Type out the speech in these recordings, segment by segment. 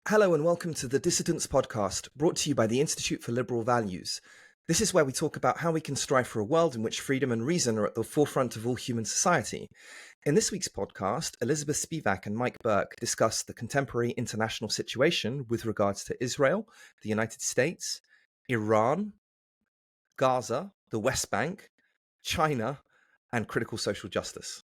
Hello and welcome to the Dissidents Podcast, brought to you by the Institute for Liberal Values. This is where we talk about how we can strive for a world in which freedom and reason are at the forefront of all human society. In this week's podcast, Elizabeth Spivak and Mike Burke discuss the contemporary international situation with regards to Israel, the United States, Iran, Gaza, the West Bank, China, and critical social justice.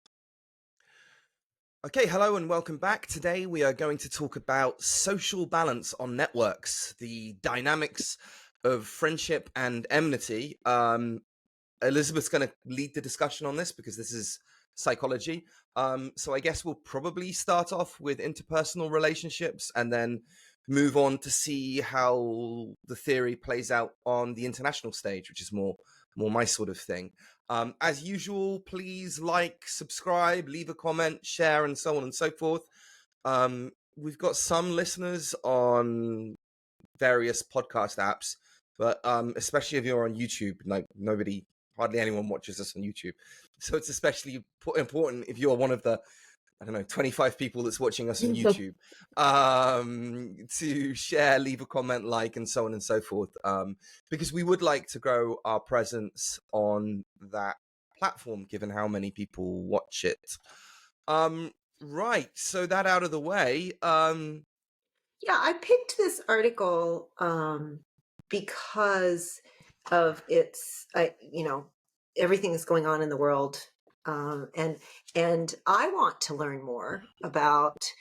Okay, hello and welcome back. Today we are going to talk about social balance on networks, the dynamics of friendship and enmity. Elizabeth's going to lead the discussion on this because this is psychology. So I guess we'll probably start off with interpersonal relationships and then move on to see how the theory plays out on the international stage, which is more my sort of thing. As usual, please like, subscribe, leave a comment, share, and so on and so forth. We've got some listeners on various podcast apps, but especially if you're on YouTube, like hardly anyone watches us on YouTube. So it's especially important if you're one of the 25 people that's watching us on YouTube, to share, leave a comment, like, and so on and so forth, because we would like to grow our presence on that platform, given how many people watch it. Right, so that out of the way. Yeah, I picked this article because of everything that's going on in the world. And I want to learn more about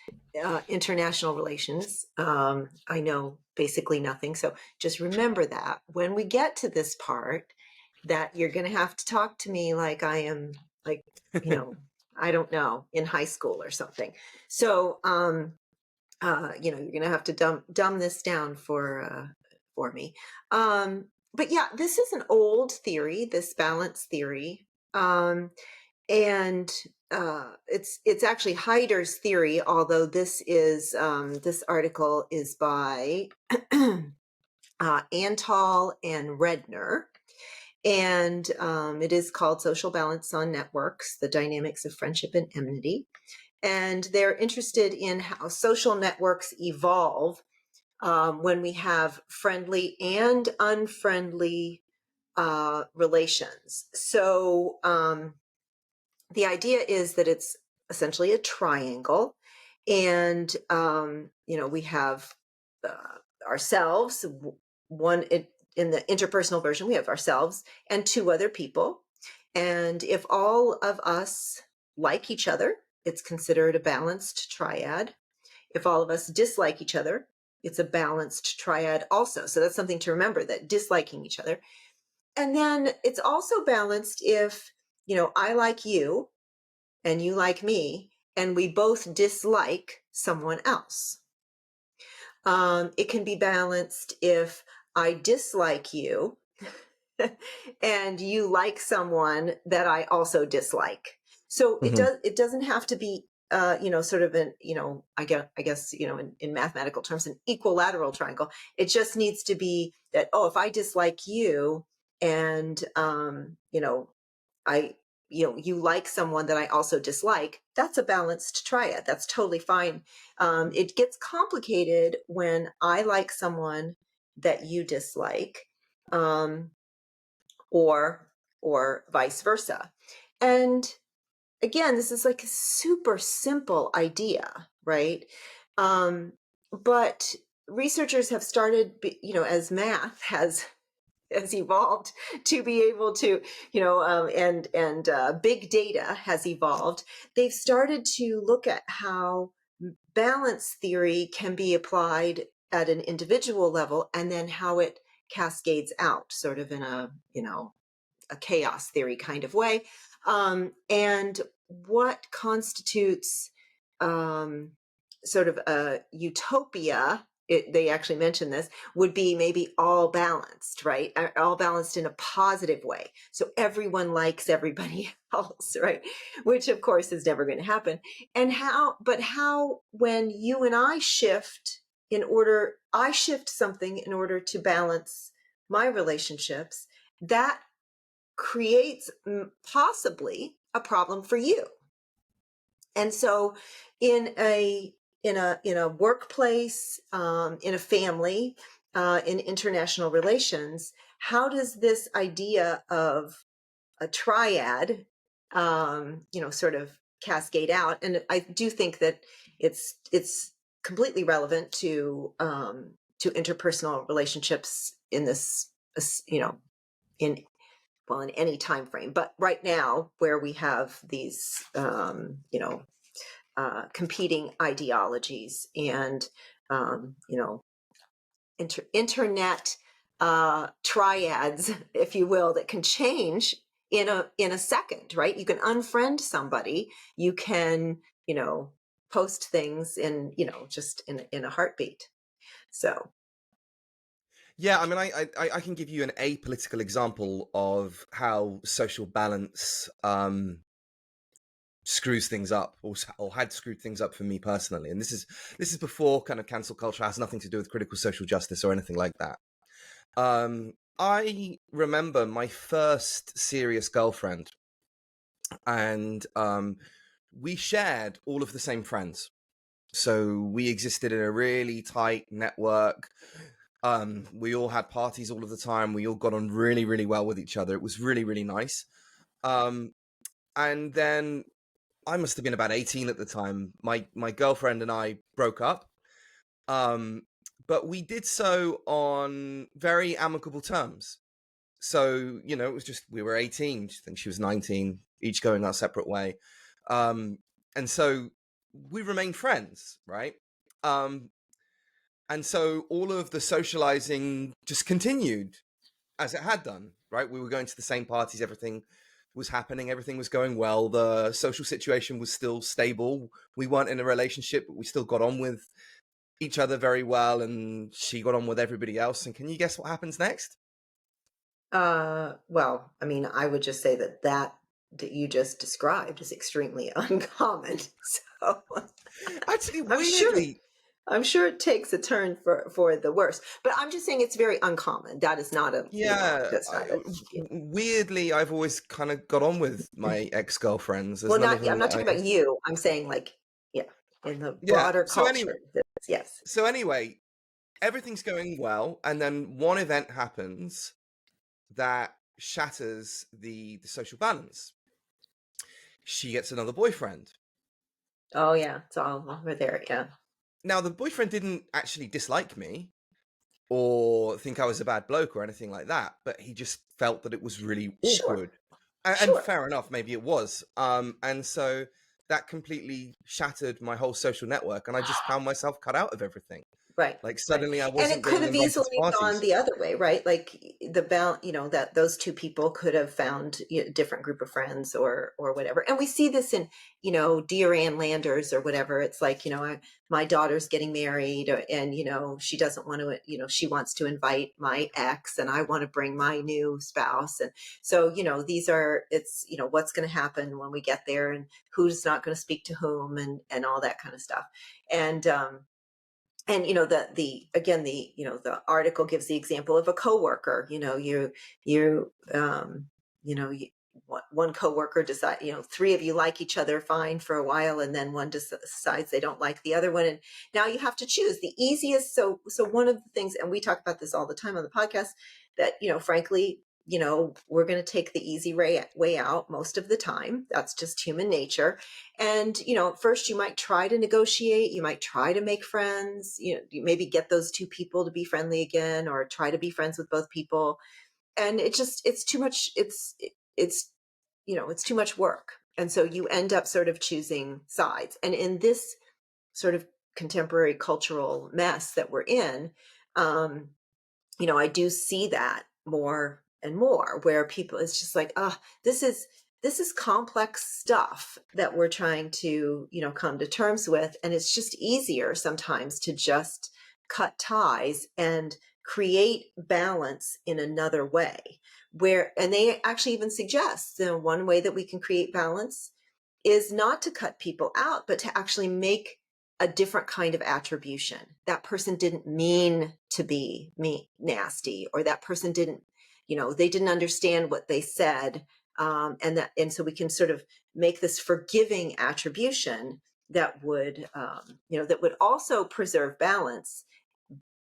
international relations. I know basically nothing. So just remember that when we get to this part, that you're going to have to talk to me like I am, like, I don't know, in high school or something. So, you're going to have to dumb this down for me. But yeah, this is an old theory, this balance theory. And it's actually Heider's theory, although this article is by Antal and Redner. And it is called Social Balance on Networks, the Dynamics of Friendship and Enmity. And they're interested in how social networks evolve when we have friendly and unfriendly relations. So the idea is that it's essentially a triangle, and we have ourselves. In the interpersonal version, we have ourselves and two other people, and if all of us like each other, it's considered a balanced triad. If all of us dislike each other, it's a balanced triad also. So that's something to remember, that disliking each other. And then it's also balanced if, I like you and you like me, and we both dislike someone else. It can be balanced if I dislike you and you like someone that I also dislike. So it doesn't have to be sort of an, I guess, in mathematical terms, an equilateral triangle. It just needs to be that, if I dislike you and, you like someone that I also dislike, that's a balanced triad. That's totally fine. It gets complicated when I like someone that you dislike, or vice versa. And again, this is like a super simple idea, right? But researchers have started, as math has evolved to be able to, and big data has evolved. They've started to look at how balance theory can be applied at an individual level, and then how it cascades out, sort of in a chaos theory kind of way. And what constitutes sort of a utopia, they actually mentioned this, would be maybe all balanced, right? All balanced in a positive way. So everyone likes everybody else, right? Which of course is never going to happen. And how when you and I shift something in order to balance my relationships, that creates possibly a problem for you. And so in a in a workplace, in a family, in international relations, how does this idea of a triad, sort of cascade out? And I do think that it's completely relevant to interpersonal relationships in this, in in any time frame. But right now, where we have these, competing ideologies and, you know, internet triads, if you will, that can change in a second, right? You can unfriend somebody, you can, post things in, just in a heartbeat. So, Yeah, I mean, I can give you an apolitical example of how social balance screws things up, or had screwed things up for me personally. And this is before kind of cancel culture, has nothing to do with critical social justice or anything like that. I remember my first serious girlfriend, and we shared all of the same friends. So we existed in a really tight network. We all had parties all of the time. We all got on really, really well with each other. It was really, really nice. Um, and then I must have been about 18 at the time. My girlfriend and I broke up. Um, but we did so on very amicable terms. So, it was just, we were 18. I think she was 19, each going our separate way. Um, and so we remained friends, right? Um, and so all of the socializing just continued as it had done, right? We were going to the same parties, everything was happening, everything was going well. The social situation was still stable. We weren't in a relationship, but we still got on with each other very well, and she got on with everybody else. And can you guess what happens next? well, I mean, I would just say that you just described is extremely uncommon. So Actually, I'm sure weirdly, I'm sure it takes a turn for the worse, but I'm just saying it's very uncommon. That is not a, yeah, that's not a, weirdly, I've always kind of got on with my ex-girlfriends. There's well, none of I'm them not that talking about you. I'm saying like, yeah, in the yeah. broader So anyway, culture. Yes. everything's going well, and then one event happens that shatters the social balance. She gets another boyfriend. Oh yeah. It's all over there. Yeah. Now, the boyfriend didn't actually dislike me or think I was a bad bloke or anything like that, but he just felt that it was really Sure. awkward. And Sure. fair enough, maybe it was. And so that completely shattered my whole social network, and I just found myself cut out of everything. Right, Like right. suddenly I And it wasn't could getting have invited to easily gone parties. the other way, right? Like that those two people could have found a different group of friends or whatever. And we see this in, Dear Ann Landers or whatever. It's like, my daughter's getting married and, she doesn't want to, she wants to invite my ex and I want to bring my new spouse. And so, it's, what's going to happen when we get there and who's not going to speak to whom and all that kind of stuff. And, the again the article gives the example of a coworker. You one coworker decide, three of you like each other fine for a while, and then one decides they don't like the other one, and now you have to choose the easiest. So one of the things, and we talk about this all the time on the podcast, that frankly, we're going to take the easy way out most of the time. That's just human nature. And, at first you might try to negotiate, you might try to make friends, you maybe get those two people to be friendly again, or try to be friends with both people. And it's too much. It's, it's too much work. And so you end up sort of choosing sides. And in this sort of contemporary cultural mess that we're in, um, I do see that more and more, where people, it's just like, this is complex stuff that we're trying to, come to terms with. And it's just easier sometimes to just cut ties and create balance in another way, and they actually even suggest, one way that we can create balance is not to cut people out, but to actually make a different kind of attribution. That person didn't mean to be nasty, or that person didn't, they didn't understand what they said. And so we can sort of make this forgiving attribution that would that would also preserve balance,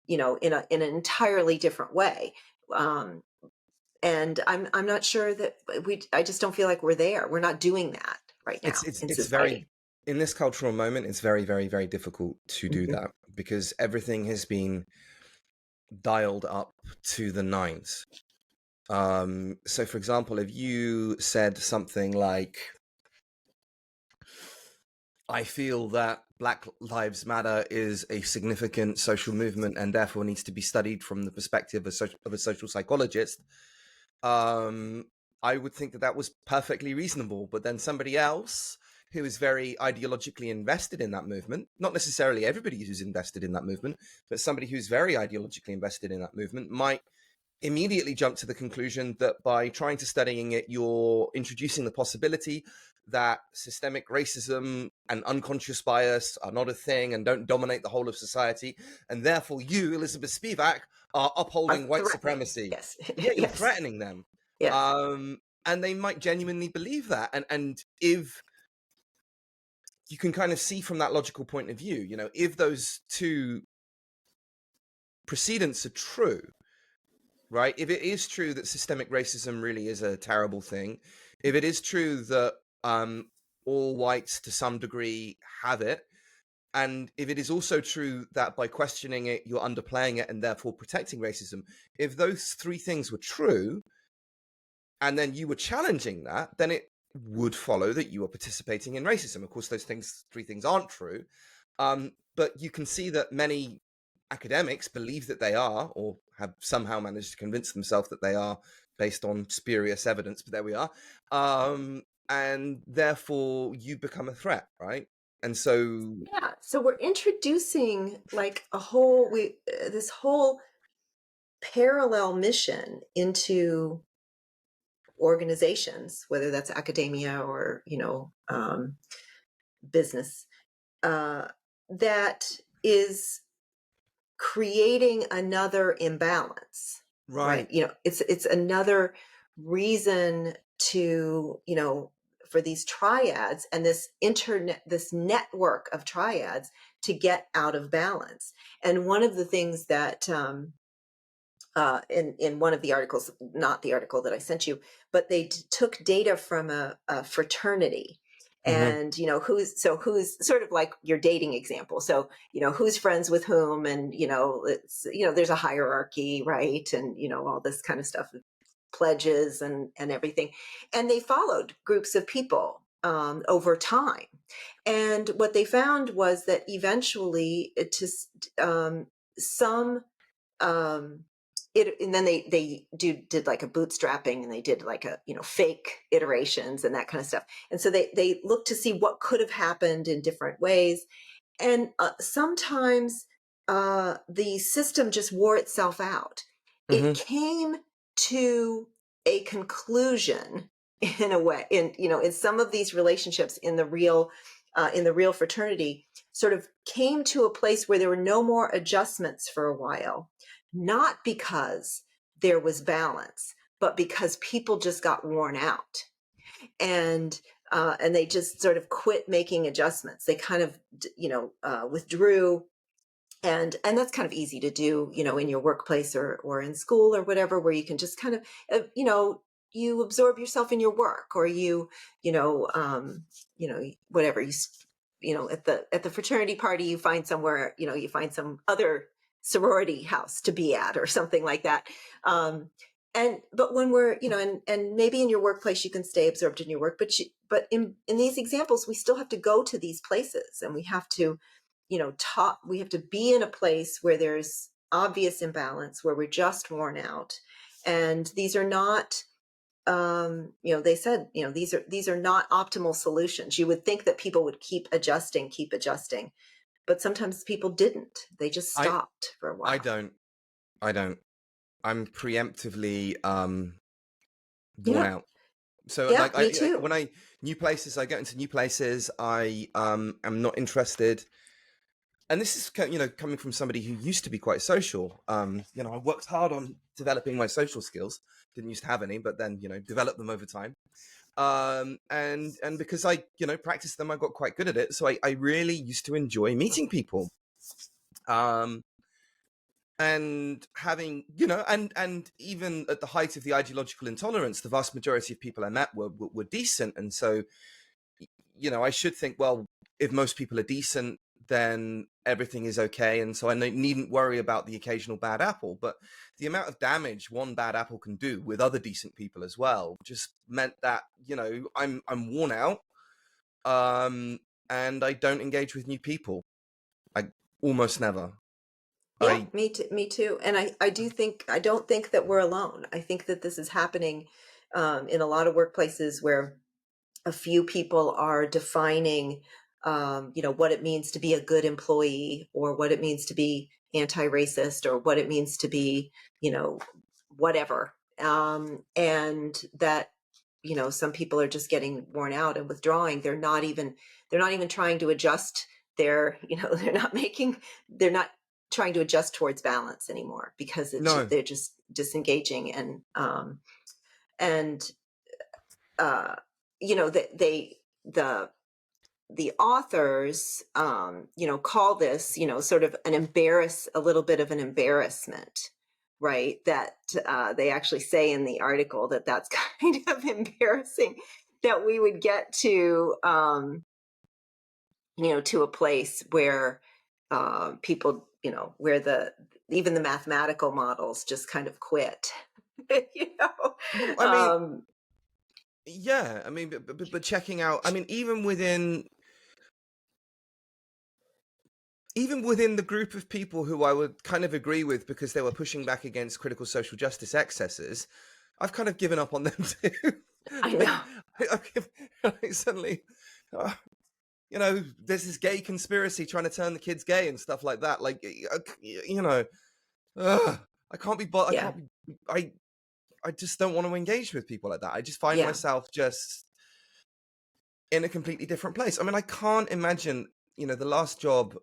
in an entirely different way. Um, and I'm not sure that I just don't feel like we're there. We're not doing that right It's now it's in it's very society. in this cultural moment. It's very, very, very difficult to do Mhm. that because everything has been dialed up to the nines. So, for example, if you said something like, I feel that Black Lives Matter is a significant social movement and therefore needs to be studied from the perspective of a social psychologist, um, I would think that that was perfectly reasonable. But then somebody else who is very ideologically invested in that movement, not necessarily everybody who's invested in that movement, but somebody who's very ideologically invested in that movement might immediately jump to the conclusion that by trying to studying it, you're introducing the possibility that systemic racism and unconscious bias are not a thing and don't dominate the whole of society. And therefore, you, Elizabeth Spivak, are Are upholding white threatening. supremacy. Yes. Yeah, you're Yes. threatening them. Yes. And they might genuinely believe that. And if you can kind of see from that logical point of view, if those two precedents are true, right? If it is true that systemic racism really is a terrible thing, if it is true that all whites to some degree have it, and if it is also true that by questioning it, you're underplaying it and therefore protecting racism, if those three things were true, and then you were challenging that, then it would follow that you are participating in racism. Of course, those three things aren't true. But you can see that many academics believe that they are, or have somehow managed to convince themselves that they are, based on spurious evidence. But there we are. And therefore, you become a threat, right? And so, Yeah. So we're introducing like a whole this whole parallel mission into organizations, whether that's academia or business, uh, that is creating another imbalance, right? right. It's another reason to, for these triads and this network of triads to get out of balance. And one of the things that in one of the articles, not the article that I sent you, but they took data from a fraternity, Hmm. and who's sort of like your dating example. So who's friends with whom, and it's there's a hierarchy, right, and all this kind of stuff, pledges and everything, and they followed groups of people over time, and what they found was that eventually it just some um and then they did like a bootstrapping, and they did like a fake iterations and that kind of stuff, and so they looked to see what could have happened in different ways, and sometimes the system just wore itself out. It Hmm. came to a conclusion in a way, in some of these relationships in the real fraternity, sort of came to a place where there were no more adjustments for a while, not because there was balance, but because people just got worn out, and they just sort of quit making adjustments. They kind of withdrew, and that's kind of easy to do, in your workplace or in school or whatever, where you can just kind of you absorb yourself in your work, or you know whatever at the fraternity party, you find somewhere, you find some other sorority house to be at or something like that. But when we're and maybe in your workplace you can stay absorbed in your work, but in these examples we still have to go to these places, and we have to we have to be in a place where there's obvious imbalance, where we're just worn out, and these are not they said these are not optimal solutions. You would think that people would keep adjusting, but sometimes people didn't. They just I stopped for a I while. don't. I don't. I'm preemptively worn Yeah. out. So Yeah, like me I too. when I new places, I get into new places, I am not interested. And this is coming from somebody who used to be quite social. I worked hard on developing my social skills. Didn't used to have any, but then developed them over time. And because I, practiced them, I got quite good at it. So I really used to enjoy meeting people. Um, and having, and even at the height of the ideological intolerance, the vast majority of people I met were decent. And so, I should think, well, if most people are decent, then everything is okay. And so I needn't worry about the occasional bad apple. But the amount of damage one bad apple can do with other decent people as well just meant that, I'm worn out. And I don't engage with new people. I almost never. Yeah, I me too. And I don't think that we're alone. I think that this is happening in a lot of workplaces where a few people are defining, what it means to be a good employee, or what it means to be anti-racist, or what it means to be, you know, whatever. And that, some people are just getting worn out and withdrawing. They're not even trying to adjust their, they're not trying to adjust towards balance anymore, because no. they're just disengaging. And uh, the the authors, call this, sort of a little bit of an embarrassment, right? That they actually say in the article that that's kind of embarrassing, that we would get to, to a place where people, where even the mathematical models just kind of quit, you know. Well, I mean, yeah, I mean, but checking out, I mean, even within the group of people who I would kind of agree with because they were pushing back against critical social justice excesses, I've kind of given up on them too. I like, know. suddenly, uh, there's this gay conspiracy trying to turn the kids gay and stuff like that. Like, I can't be, I Yeah. can't be, I just don't want to engage with people like that. I just find Yeah. myself just in a completely different place. I mean, I can't imagine, the last job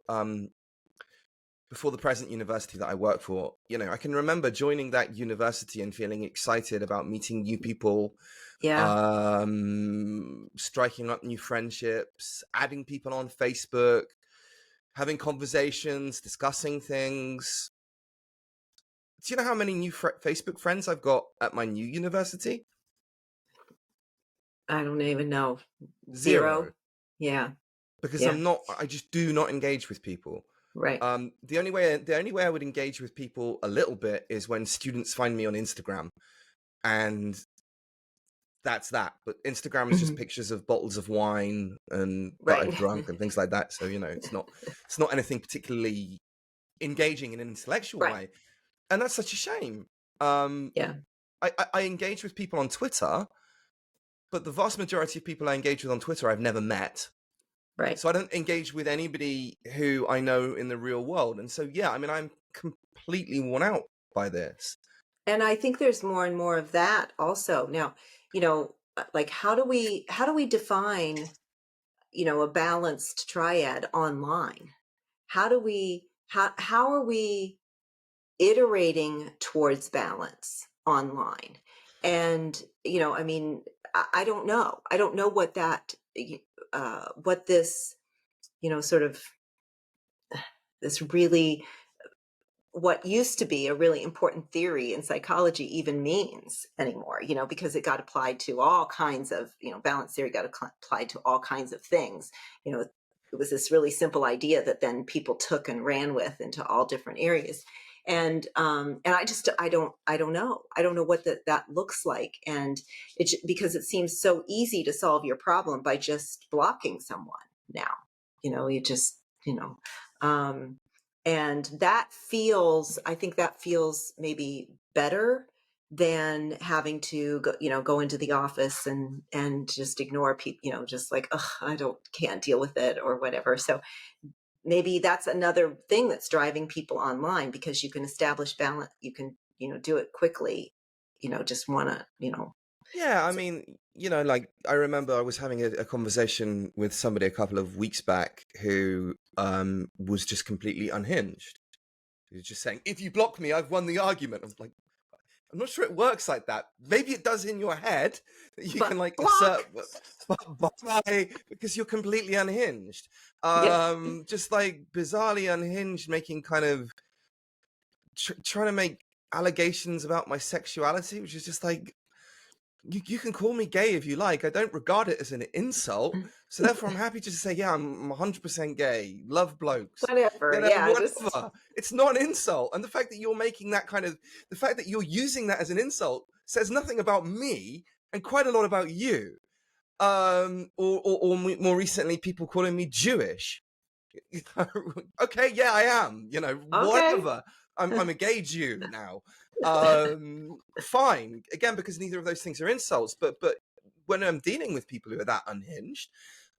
before the present university that I work for, I can remember joining that university and feeling excited about meeting new people, Yeah. striking up new friendships, adding people on Facebook, having conversations, discussing things. Do you know how many new Facebook friends I've got at my new university? I don't even know. Zero. Zero. Yeah. Because Yeah. I just do not engage with people. Right. The only way I would engage with people a little bit is when students find me on Instagram, and that's that. But Instagram is just Mhm. pictures of bottles of wine and that Right. I've drunk and things like that. So it's not anything particularly engaging in an intellectual Right. way, and that's such a shame. Um, Yeah. I engage with people on Twitter, but the vast majority of people I engage with on Twitter I've never met. Right. So I don't engage with anybody who I know in the real world. And so, yeah, I mean, I'm completely worn out by this. And I think there's more and more of that also. Now, like how do we define, a balanced triad online? How are we iterating towards balance online? And, I mean, I don't know. I don't know what what this, sort of this really, what used to be a really important theory in psychology even means anymore, because it got applied to all kinds of, balance theory got applied to all kinds of things. You know, it was this really simple idea that then people took and ran with into all different areas. And I don't know what that looks like. And because it seems so easy to solve your problem by just blocking someone now. You just, um, and I think that feels maybe better than having to go into the office and just ignore people, just like, oh, can't deal with it or whatever. So maybe that's another thing that's driving people online, because you can establish balance, you can, do it quickly, just want to, Yeah, I mean, like I remember I was having a conversation with somebody a couple of weeks back who was just completely unhinged. He was just saying, if you block me, I've won the argument. I was like, I'm not sure it works like that. Maybe it does in your head that you can But like assert, block. but why? Because you're completely unhinged. Yep. Just like bizarrely unhinged, making kind of trying to make allegations about my sexuality, which is just like you can call me gay if you like. I don't regard it as an insult. So therefore, I'm happy to just say, yeah, I'm 100% gay. Love blokes. Whatever. Yeah. Just Whatever. It's not an insult. And the fact that you're making that kind of, the fact that you're using that as an insult says nothing about me and quite a lot about you. Or more recently, people calling me Jewish. Okay, yeah, I am. okay. Whatever. I'm a gay Jew now. Fine. Again, because neither of those things are insults. But when I'm dealing with people who are that unhinged,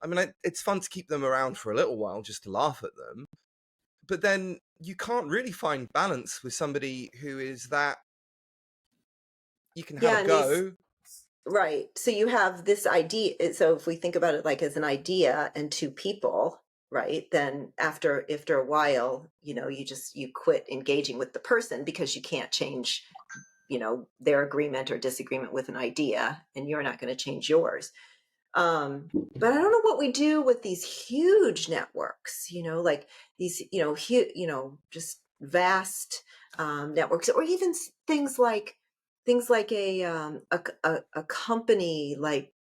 I mean, it's fun to keep them around for a little while just to laugh at them. But then you can't really find balance with somebody who is that. You can have a Yeah. And these, go. right. So you have this idea. So if we think about it like as an idea and two people, right, then after a while, you quit engaging with the person because you can't change, their agreement or disagreement with an idea, and you're not going to change yours. But I don't know what we do with these huge networks, like these, just vast networks, or even things like a company, like,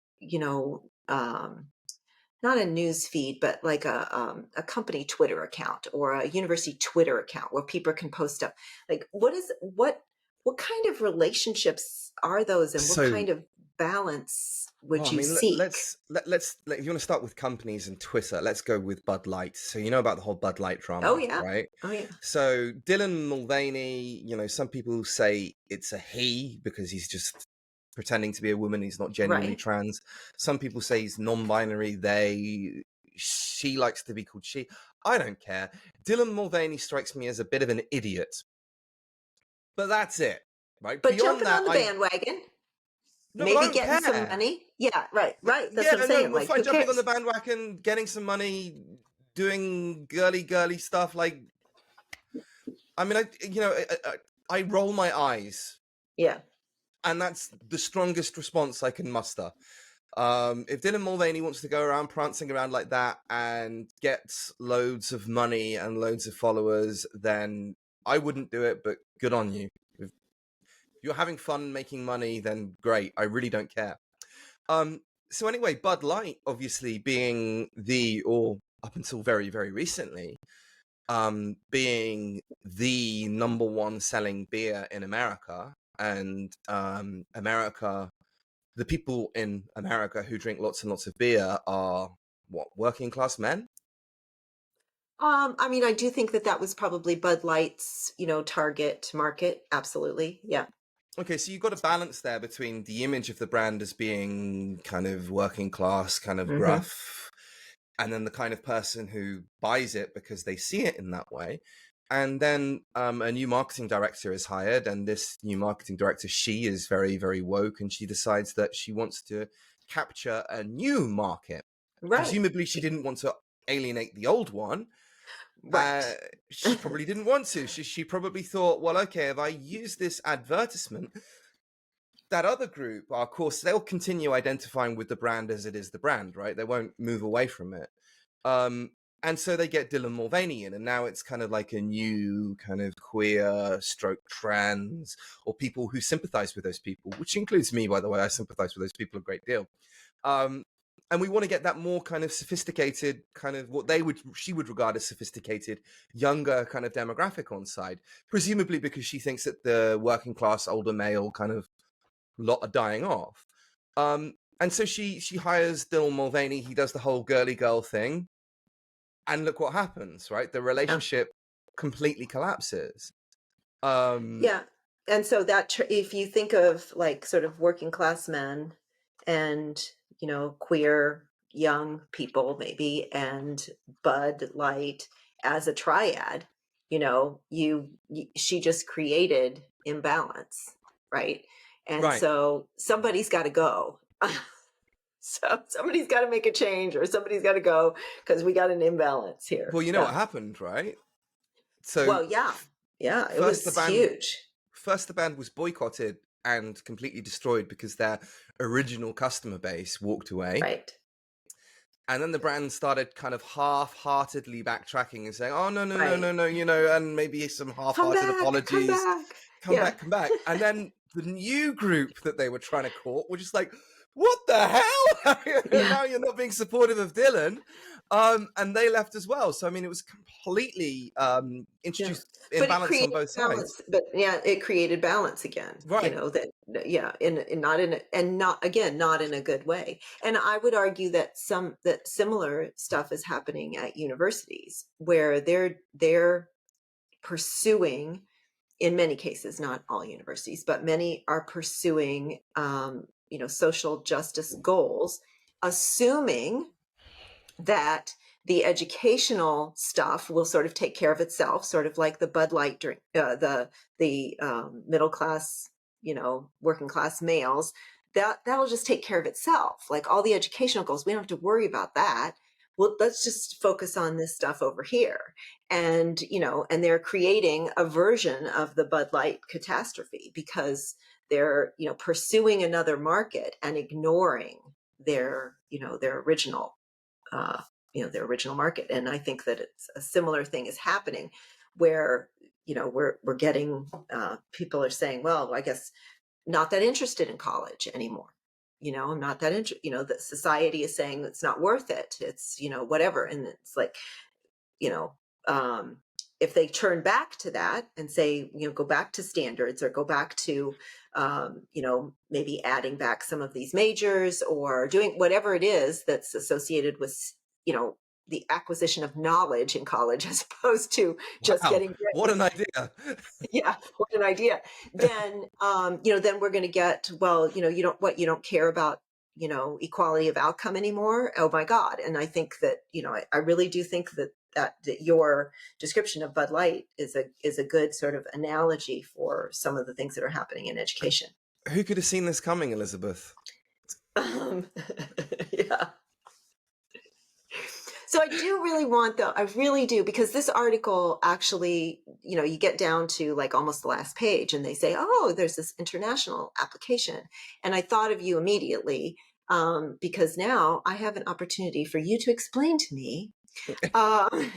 not a news feed, but like a company Twitter account or a university Twitter account where people can post stuff. Like, what kind of relationships are those, and what So kind of balance would Well, I you mean, seek? let's if you want to start with companies and Twitter, let's go with Bud Light. So you know about the whole Bud Light Oh drama, yeah, right? oh yeah, So Dylan Mulvaney, some people say it's a he because he's just pretending to be a woman. He's not genuinely right. trans. Some people say he's non-binary. She likes to be called she. I don't care. Dylan Mulvaney strikes me as a bit of an idiot, but that's it, right? But Beyond jumping that, on the bandwagon, no, but I maybe don't getting some care. money. Yeah, right, right. That's what I'm Yeah, no, saying. we're Like, fine who jumping on the cares? bandwagon, getting some money, doing girly stuff. Like, I mean, I roll my eyes, Yeah. and that's the strongest response I can muster. If Dylan Mulvaney wants to go around prancing around like that and gets loads of money and loads of followers, then I wouldn't do it. But good on you. If you're having fun making money, then great. I really don't care. Um, so anyway, Bud Light, obviously being or up until very, very recently, being the number one selling beer in America, and the people in America who drink lots and lots of beer are what, working class men? I mean, I do think that was probably Bud Light's, target market. Absolutely. Yeah. Okay, so you've got a balance there between the image of the brand as being kind of working class, kind of Hmm. gruff, and then the kind of person who buys it because they see it in that way. And then a new marketing director is hired, and this new marketing director, she is very, very woke, and she decides that she wants to capture a new market. Right. Presumably, she didn't want to alienate the old one. Uh, Right. she probably didn't want to. She probably thought, well, okay, if I use this advertisement, that other group, of course, they'll continue identifying with the brand as it is the brand, right? They won't move away from it. Um, and so they get Dylan Mulvaney in, and now it's kind of like a new kind of queer stroke trans, or people who sympathize with those people, which includes me, by the way. I sympathize with those people a great deal. And we want to get that more kind of sophisticated, kind of what she would regard as sophisticated, younger kind of demographic on side, presumably because she thinks that the working class older male kind of lot are dying off. And so she hires Dylan Mulvaney. He does the whole girly girl thing, and look what happens, right? The Yeah. relationship completely collapses. Um, Yeah. And so if you think of like sort of working class men and, queer young people maybe, and Bud Light as a triad, she just created imbalance, right? And right. so somebody's got to go. So somebody's got to make a change, or somebody's got to go, because we got an imbalance here. Well, you know Yeah. what happened, right? So Well, yeah. Yeah, it first was huge. first the band was boycotted and completely destroyed because their original customer base walked away. Right. And then the brand started kind of half-heartedly backtracking and saying, "Oh, no, no, no, Right. no, no," and maybe some Come half-hearted back, come apologies. back. Come Yeah. back, come back. And then the new group that they were trying to court were just like, "What the hell? Yeah. Now you're not being supportive of Dylan." And they left as well. So, I mean, it was completely Yeah. introduced But it imbalance on created both sides. balance. But yeah, it created balance again, Right. yeah, in not in a, and not again, not in a good way. And I would argue that that similar stuff is happening at universities where they're pursuing, in many cases, not all universities, but many are pursuing social justice goals, assuming that the educational stuff will sort of take care of itself, sort of like the Bud Light drink, the middle class, working class males. That'll just take care of itself. Like all the educational goals, we don't have to worry about that. Well, let's just focus on this stuff over here. And they're creating a version of the Bud Light catastrophe because they're, pursuing another market and ignoring their original uh, their original market. And I think that it's a similar thing is happening where, we're getting, people are saying, well, I guess not that interested in college anymore. I'm not that interested, that society is saying it's not worth it. It's, whatever. And it's like, you know, um, if they turn back to that and say, go back to standards or go back to, maybe adding back some of these majors or doing whatever it is that's associated with, you know, the acquisition of knowledge in college as opposed to just Wow. getting What an grades. idea. Yeah, what an idea. Then, then we're going to get, well, you don't care about, equality of outcome anymore. Oh my God. And I think that, I really do think that your description of Bud Light is a good sort of analogy for some of the things that are happening in education. Who could have seen this coming, Elizabeth? Um, yeah. So I do really want, though, I really do, because this article actually, you get down to like almost the last page and they say, oh, there's this international application. And I thought of you immediately, because now I have an opportunity for you to explain to me. Um,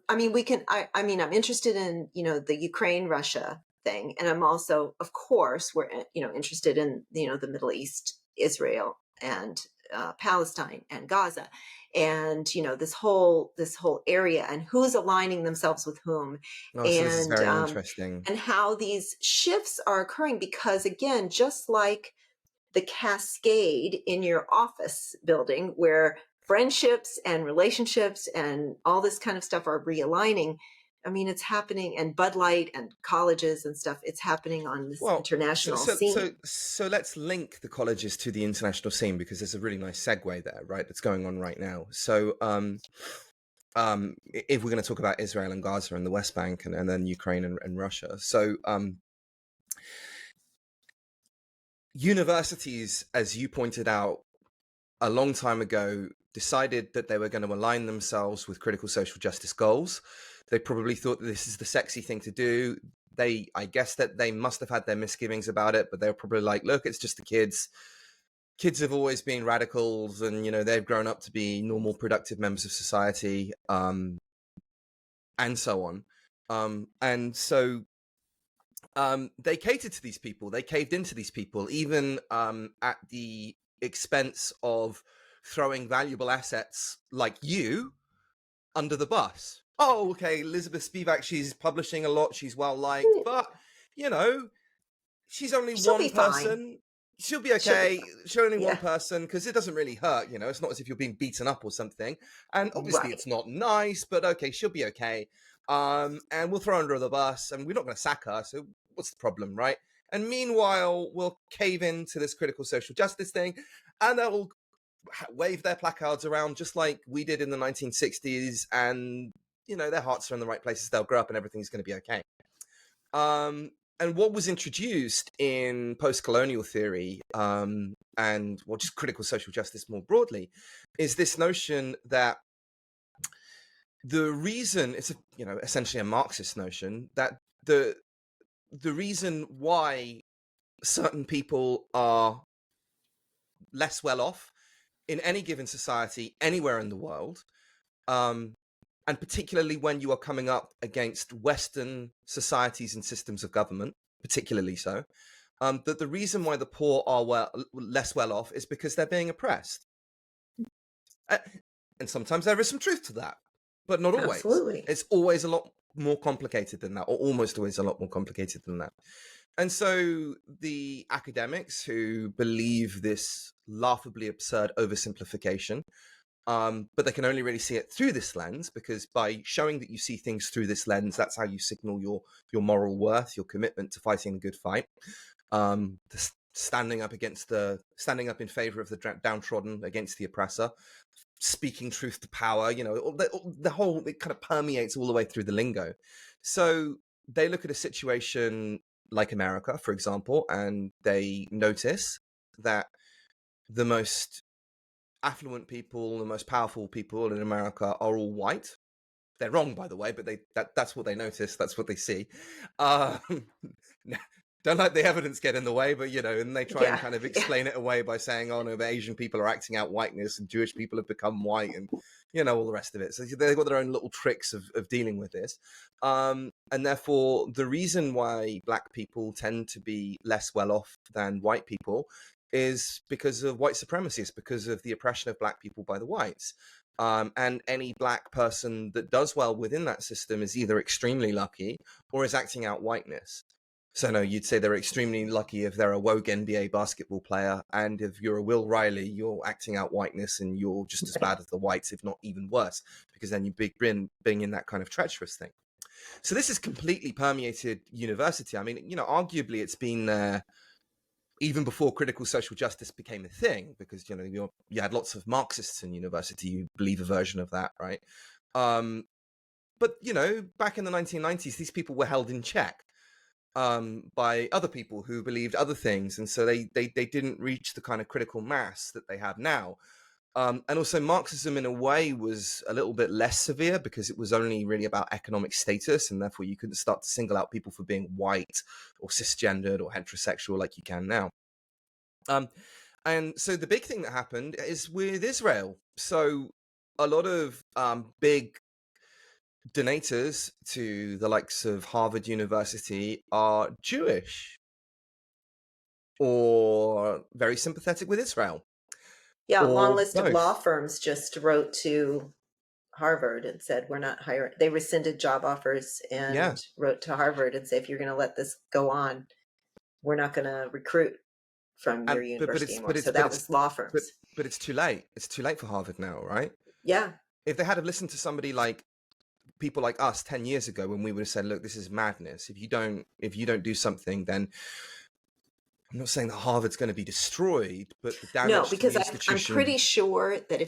I mean, I mean, I'm interested in, the Ukraine, Russia thing. And I'm also, of course, we're, interested in, the Middle East, Israel and Palestine and Gaza. And, this whole area and who's aligning themselves with whom Oh, so this is and, very um, interesting. and how these shifts are occurring because again, just like the cascade in your office building where friendships and relationships and all this kind of stuff are realigning. I mean, it's happening, and Bud Light and colleges and stuff, it's happening on this Well, so international so so scene. so let's link the colleges to the international scene because there's a really nice segue there, right? That's going on right now. So, if we're going to talk about Israel and Gaza and the West Bank and then Ukraine and Russia, so universities, as you pointed out a long time ago, decided that they were going to align themselves with critical social justice goals. They probably thought that this is the sexy thing to do. I guess that they must have had their misgivings about it, but they were probably like, look, it's just the kids. Kids have always been radicals and, they've grown up to be normal, productive members of society, and so on. They catered to these people. They caved into these people, even at the expense of throwing valuable assets like you under the bus. Oh, okay, Elizabeth Spivak, she's publishing a lot, she's well liked, Mm, but you know, she's only she'll one be fine. person. She'll be She'll be okay. fine. She's only one Yeah, person because it doesn't really hurt. It's not as if you're being beaten up or something. And obviously, right. it's not nice, but okay, she'll be okay. And we'll throw her under the bus, and we're not going to sack her. So what's the problem, right? And meanwhile, we'll cave into this critical social justice thing, and they'll wave their placards around just like we did in the 1960s. And their hearts are in the right places. They'll grow up, and everything's going to be okay. And what was introduced in post-colonial theory, and just critical social justice more broadly, is this notion that the reason it's essentially a Marxist notion that the reason why certain people are less well off in any given society anywhere in the world, um, and particularly when you are coming up against Western societies and systems of government, particularly so, that the reason why the poor are less well off is because they're being oppressed. And sometimes there is some truth to that, but not always. Absolutely. It's always a lot more complicated than that, or almost always a lot more complicated than that. And so the academics who believe this laughably absurd oversimplification, but they can only really see it through this lens, because by showing that you see things through this lens, that's how you signal your moral worth, your commitment to fighting the good fight, standing up in favor of the downtrodden against the oppressor, speaking truth to power. The whole, it kind of permeates all the way through the lingo. So they look at a situation like America, for example, and they notice that the most affluent people, the most powerful people in America are all white. They're wrong, by the way, but that's what they notice. That's what they see. Um, don't let the evidence get in the way, but and they try and Yeah. kind of explain it away by saying, "Oh no, the Asian people are acting out whiteness, and Jewish people have become white," and all the rest of it. So they've got their own little tricks of dealing with this, and therefore the reason why Black people tend to be less well off than white people is because of white supremacy. It's because of the oppression of Black people by the whites. And any Black person that does well within that system is either extremely lucky or is acting out whiteness. So no, you'd say they're extremely lucky if they're a woke NBA basketball player, and if you're a Will Riley, you're acting out whiteness and you're just as bad as the whites, if not even worse, because then you bring in that kind of treacherous thing. So this has completely permeated university. I mean, arguably it's been there even before critical social justice became a thing, because you had lots of Marxists in university who believe a version of that, right? But back in the 1990s, these people were held in check by other people who believed other things, and so they didn't reach the kind of critical mass that they have now. And also Marxism in a way was a little bit less severe, because it was only really about economic status, and therefore you couldn't start to single out people for being white or cisgendered or heterosexual like you can now. And so the big thing that happened is with Israel. So a lot of big donators to the likes of Harvard University are Jewish or very sympathetic with Israel, Yeah, a long or list of law both. firms just wrote to Harvard and said, we're not hiring. They rescinded job offers Yeah. and wrote to Harvard and said, if you're going to let this go on, we're not going to recruit from your And university anymore. So that was law but firms. but it's too late. It's too late for Harvard now, right? Yeah. If they had have listened to somebody like people like us 10 years ago, when we would have said, look, this is madness. If you don't do something, then I'm not saying that Harvard's going to be destroyed, but the No, damage to because the I'm pretty institution. sure that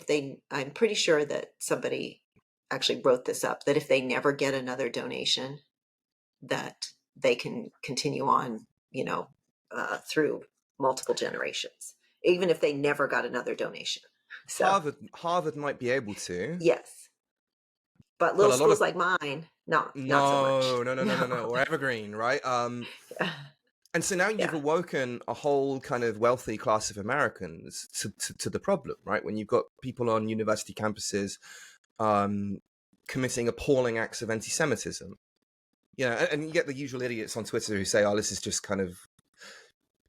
I'm pretty sure that somebody actually wrote this up, that if they never get another donation, that they can continue on, through multiple generations, even if they never got another donation. So, Harvard might be able to, yes. But but little a lot schools of like mine, not so much. no, No. or evergreen, right? And so now you've Yeah. awoken a whole kind of wealthy class of Americans to the problem, right? When you've got people on university campuses committing appalling acts of anti-Semitism. And you get the usual idiots on Twitter who say, "Oh, this is just kind of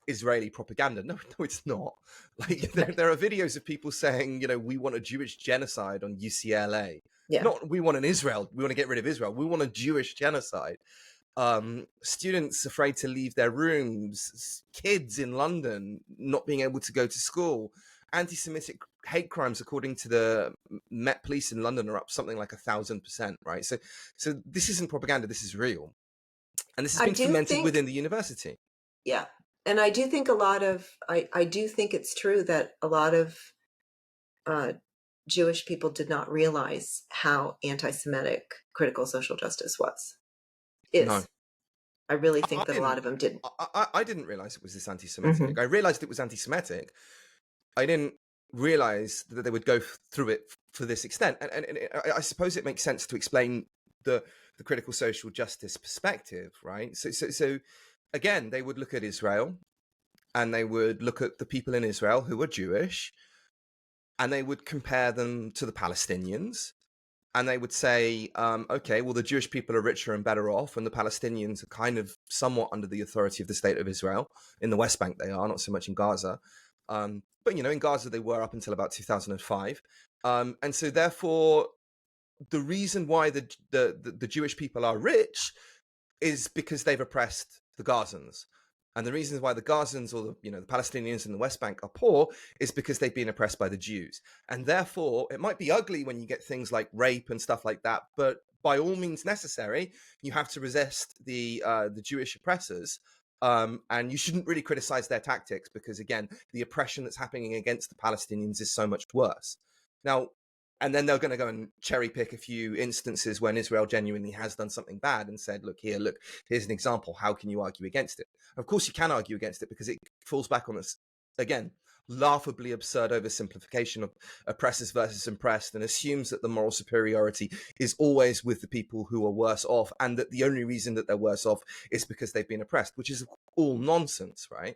Israeli propaganda." No, it's not. Like there are videos of people saying, we want a Jewish genocide on UCLA. Yeah. Not we want an Israel. We want to get rid of Israel. We want a Jewish genocide. Students afraid to leave their rooms, kids in London not being able to go to school, anti-Semitic hate crimes, according to the Met Police in London, are up something like 1,000%, right? So this isn't propaganda, this is real. And this has I been do fomented think, within the university. yeah. And I do think I do think it's true that a lot of uh, Jewish people did not realize how anti-Semitic critical social justice No, is. I really I think that a lot didn't. of them didn't. I didn't realize it was this anti-Semitic. Hmm. I realized it was anti-Semitic. I didn't realize that they would go through it for this extent. And I suppose it makes sense to explain the critical social justice perspective, right? So again, they would look at Israel, and they would look at the people in Israel who are Jewish, and they would compare them to the Palestinians, and they would say, okay, well, the Jewish people are richer and better off, and the Palestinians are kind of somewhat under the authority of the state of Israel. In the West Bank, they are, not so much in Gaza. But, in Gaza, they were up until about 2005. And so, therefore, the reason why the Jewish people are rich is because they've oppressed the Gazans. And the reasons why the Gazans or the Palestinians in the West Bank are poor is because they've been oppressed by the Jews. And therefore, it might be ugly when you get things like rape and stuff like that, but by all means necessary, you have to resist the Jewish oppressors. And you shouldn't really criticize their tactics because, again, the oppression that's happening against the Palestinians is so much worse. Now, and then they're going to go and cherry pick a few instances when Israel genuinely has done something bad and said, look, here's an example. How can you argue against it? Of course, you can argue against it because it falls back on this, again, laughably absurd oversimplification of oppressors versus oppressed, and assumes that the moral superiority is always with the people who are worse off, and that the only reason that they're worse off is because they've been oppressed, which is all nonsense, right?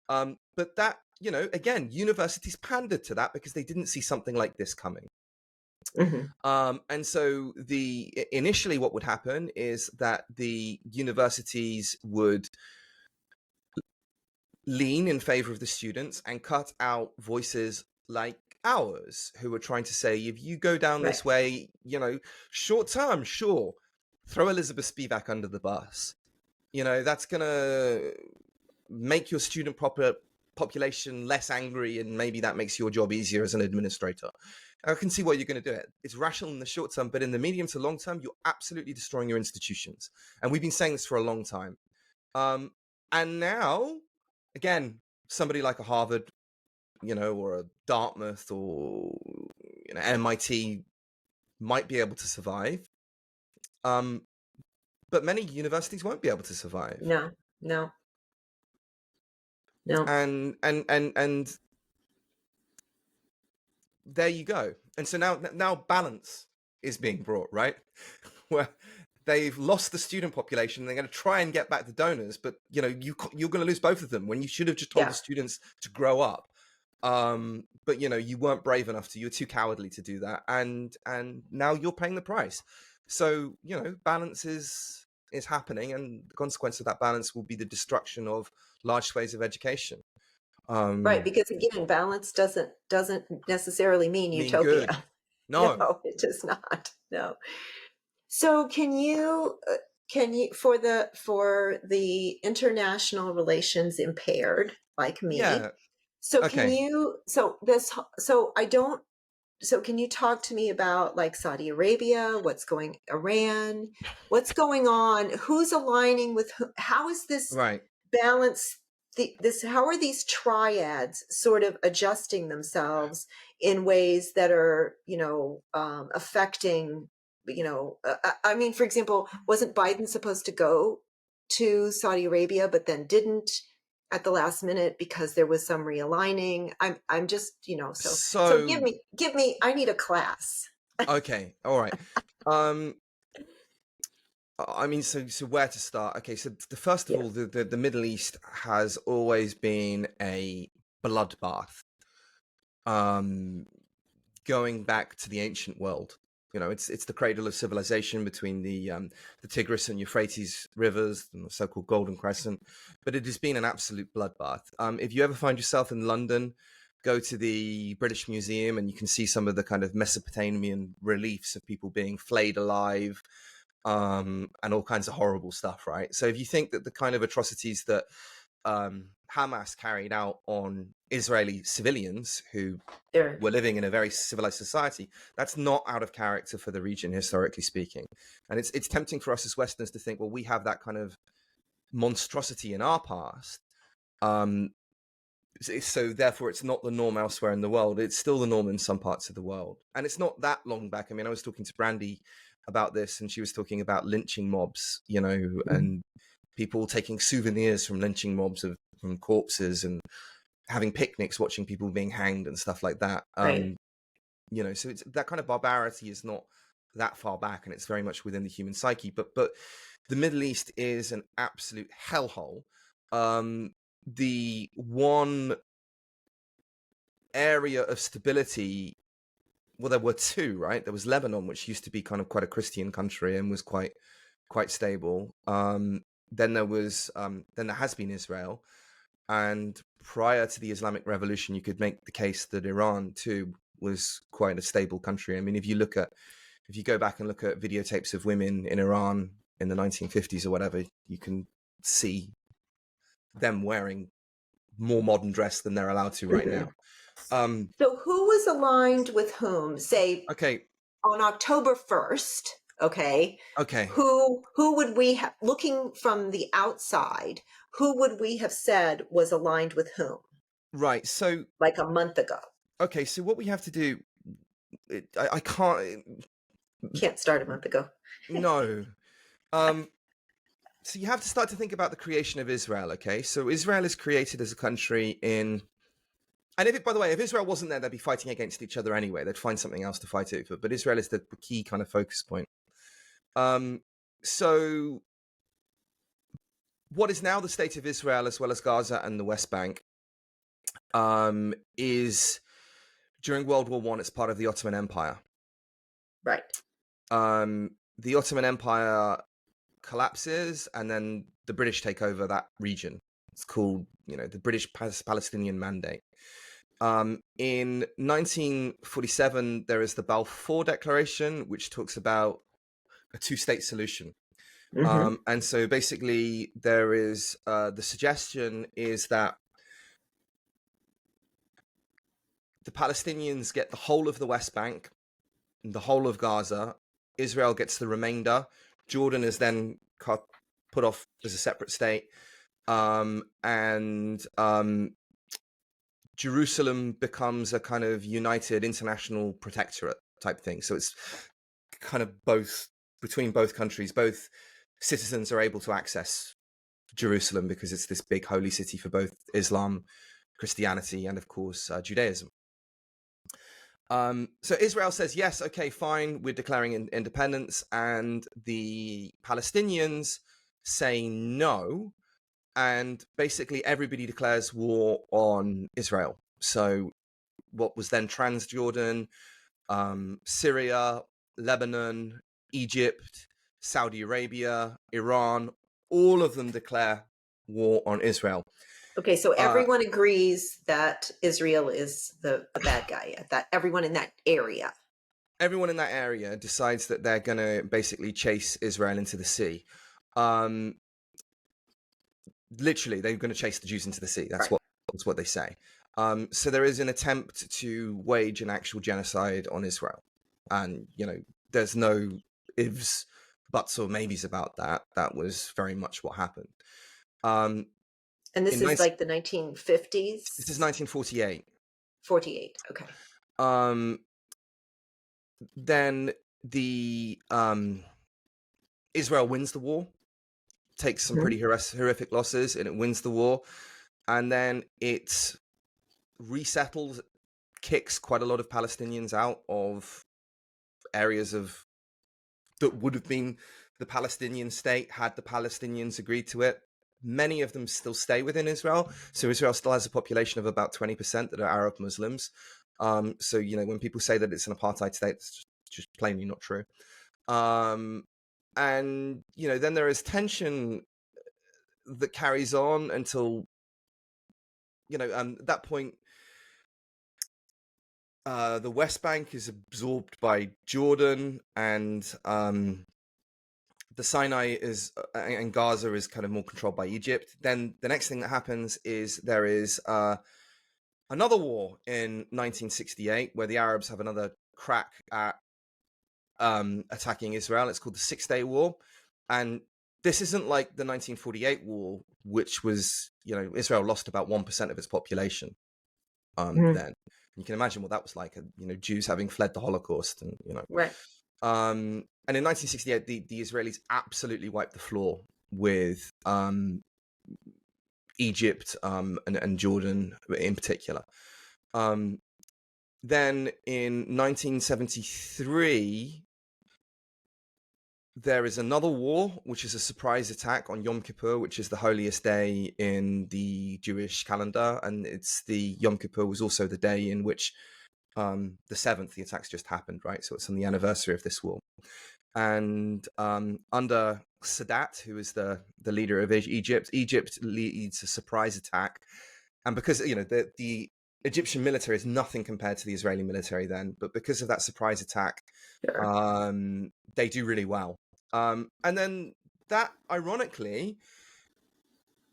But that, again, universities pandered to that because they didn't see something like this coming. Mm-hmm. And so initially what would happen is that the universities would lean in favor of the students and cut out voices like ours who were trying to say, if you go down Right. this way, short term, sure, throw Elizabeth Spivak under the bus. That's going to make your student population less angry, and maybe that makes your job easier as an administrator. I can see why you're going to do it. It's rational in the short term, but in the medium to long term, you're absolutely destroying your institutions. And we've been saying this for a long time. And now, again, somebody like a Harvard, or a Dartmouth or MIT might be able to survive. But many universities won't be able to survive. No. And there you go. And so now balance is being brought, right? Where they've lost the student population, they're going to try and get back the donors, but you're going to lose both of them when you should have just told the students to grow up. But you weren't brave enough to. You're too cowardly to do that, and now you're paying the price. So balance is happening, and the consequence of that balance will be the destruction of large swathes of education. Right, because again, balance doesn't necessarily mean utopia. Good. No, it does not. No. So can you for the international relations impaired like me? Yeah. So Okay. can you can you talk to me about like Saudi Arabia, Iran, what's going on? Who's aligning with who? How is this Right. balance? How are these triads sort of adjusting themselves in ways that are, affecting, I mean, for example, wasn't Biden supposed to go to Saudi Arabia, but then didn't at the last minute because there was some realigning? I'm just, so give me, I need a class. Okay. All right. I mean, so where to start? Okay, so first of all, the Middle East has always been a bloodbath. Going back to the ancient world, it's the cradle of civilization between the Tigris and Euphrates rivers and the so-called Golden Crescent. But it has been an absolute bloodbath. If you ever find yourself in London, go to the British Museum and you can see some of the kind of Mesopotamian reliefs of people being flayed alive. And all kinds of horrible stuff, right? So if you think that the kind of atrocities that Hamas carried out on Israeli civilians who were living in a very civilized society, that's not out of character for the region, historically speaking. And it's tempting for us as Westerners to think, well, we have that kind of monstrosity in our past. So therefore, it's not the norm elsewhere in the world. It's still the norm in some parts of the world. And it's not that long back. I mean, I was talking to Brandy about this, and she was talking about lynching mobs, and people taking souvenirs from lynching mobs from corpses and having picnics, watching people being hanged and stuff like that. Right. So it's that kind of barbarity is not that far back, and it's very much within the human psyche. But the Middle East is an absolute hellhole. The one area of stability, well, there were two, right? There was Lebanon, which used to be kind of quite a Christian country and was quite stable. Then there has been Israel, and prior to the Islamic Revolution, you could make the case that Iran too was quite a stable country. I mean, if you go back and look at videotapes of women in Iran in the 1950s or whatever, you can see them wearing more modern dress than they're allowed to right now. So who was aligned with whom? Say Okay. on October 1st, okay? Okay. Who would we have, looking from the outside, who would we have said was aligned with whom? Right. So, Like a month ago. okay. So what we have to do, I can't. Can't start a month ago. No. So you have to start to think about the creation of Israel. Okay. So Israel is created as a country in. And by the way, if Israel wasn't there, they'd be fighting against each other anyway. They'd find something else to fight over. But Israel is the key kind of focus point. So what is now the state of Israel, as well as Gaza and the West Bank, is during World War I, it's part of the Ottoman Empire. Right. The Ottoman Empire collapses, and then the British take over that region. It's called, the British Palestinian Mandate. In 1947, there is the Balfour Declaration, which talks about a two-state solution. And so basically there is the suggestion is that the Palestinians get the whole of the West Bank and the whole of Gaza. Israel gets the remainder. Jordan is then put off as a separate state. And Jerusalem becomes a kind of united international protectorate type thing. So it's kind of between both countries. Both citizens are able to access Jerusalem because it's this big holy city for both Islam, Christianity, and of course Judaism. So Israel says, yes, okay, fine, we're declaring independence, and the Palestinians say no, and basically everybody declares war on Israel. So what was then Transjordan, Syria, Lebanon, Egypt, Saudi Arabia, Iran, all of them declare war on Israel. Okay, so everyone agrees that Israel is the bad guy. That everyone in that area. Everyone in that area decides that they're going to basically chase Israel into the sea. Literally, they're going to chase the Jews into the sea. That's what they say. So there is an attempt to wage an actual genocide on Israel, and there's no ifs, buts, or maybes about that. That was very much what happened. And this is like the 1950s? This is 1948. 48, okay. Then the Israel wins the war, takes some pretty horrific losses, and it wins the war. And then it resettles, kicks quite a lot of Palestinians out of areas that would have been the Palestinian state had the Palestinians agreed to it. Many of them still stay within Israel. So Israel still has a population of about 20% that are Arab Muslims. So, when people say that it's an apartheid state, it's just plainly not true. And, then there is tension that carries on until, at that point, the West Bank is absorbed by Jordan, and the Sinai and Gaza is kind of more controlled by Egypt. Then the next thing that happens is there is another war in 1968 where the Arabs have another crack at attacking Israel. It's called the Six-Day War. And this isn't like the 1948 war, which was, Israel lost about 1% of its population then. You can imagine what that was like, Jews having fled the Holocaust and, Right. And in 1968, the Israelis absolutely wiped the floor with Egypt and Jordan in particular. Then in 1973, There is another war, which is a surprise attack on Yom Kippur, which is the holiest day in the Jewish calendar, and it's the Yom Kippur was also the day in which the 7th, the attacks just happened, right? So it's on the anniversary of this war. And under Sadat, who is the leader of Egypt, Egypt leads a surprise attack, and because the Egyptian military is nothing compared to the Israeli military then, but because of that surprise attack, Sure. they do really well. And then that, ironically,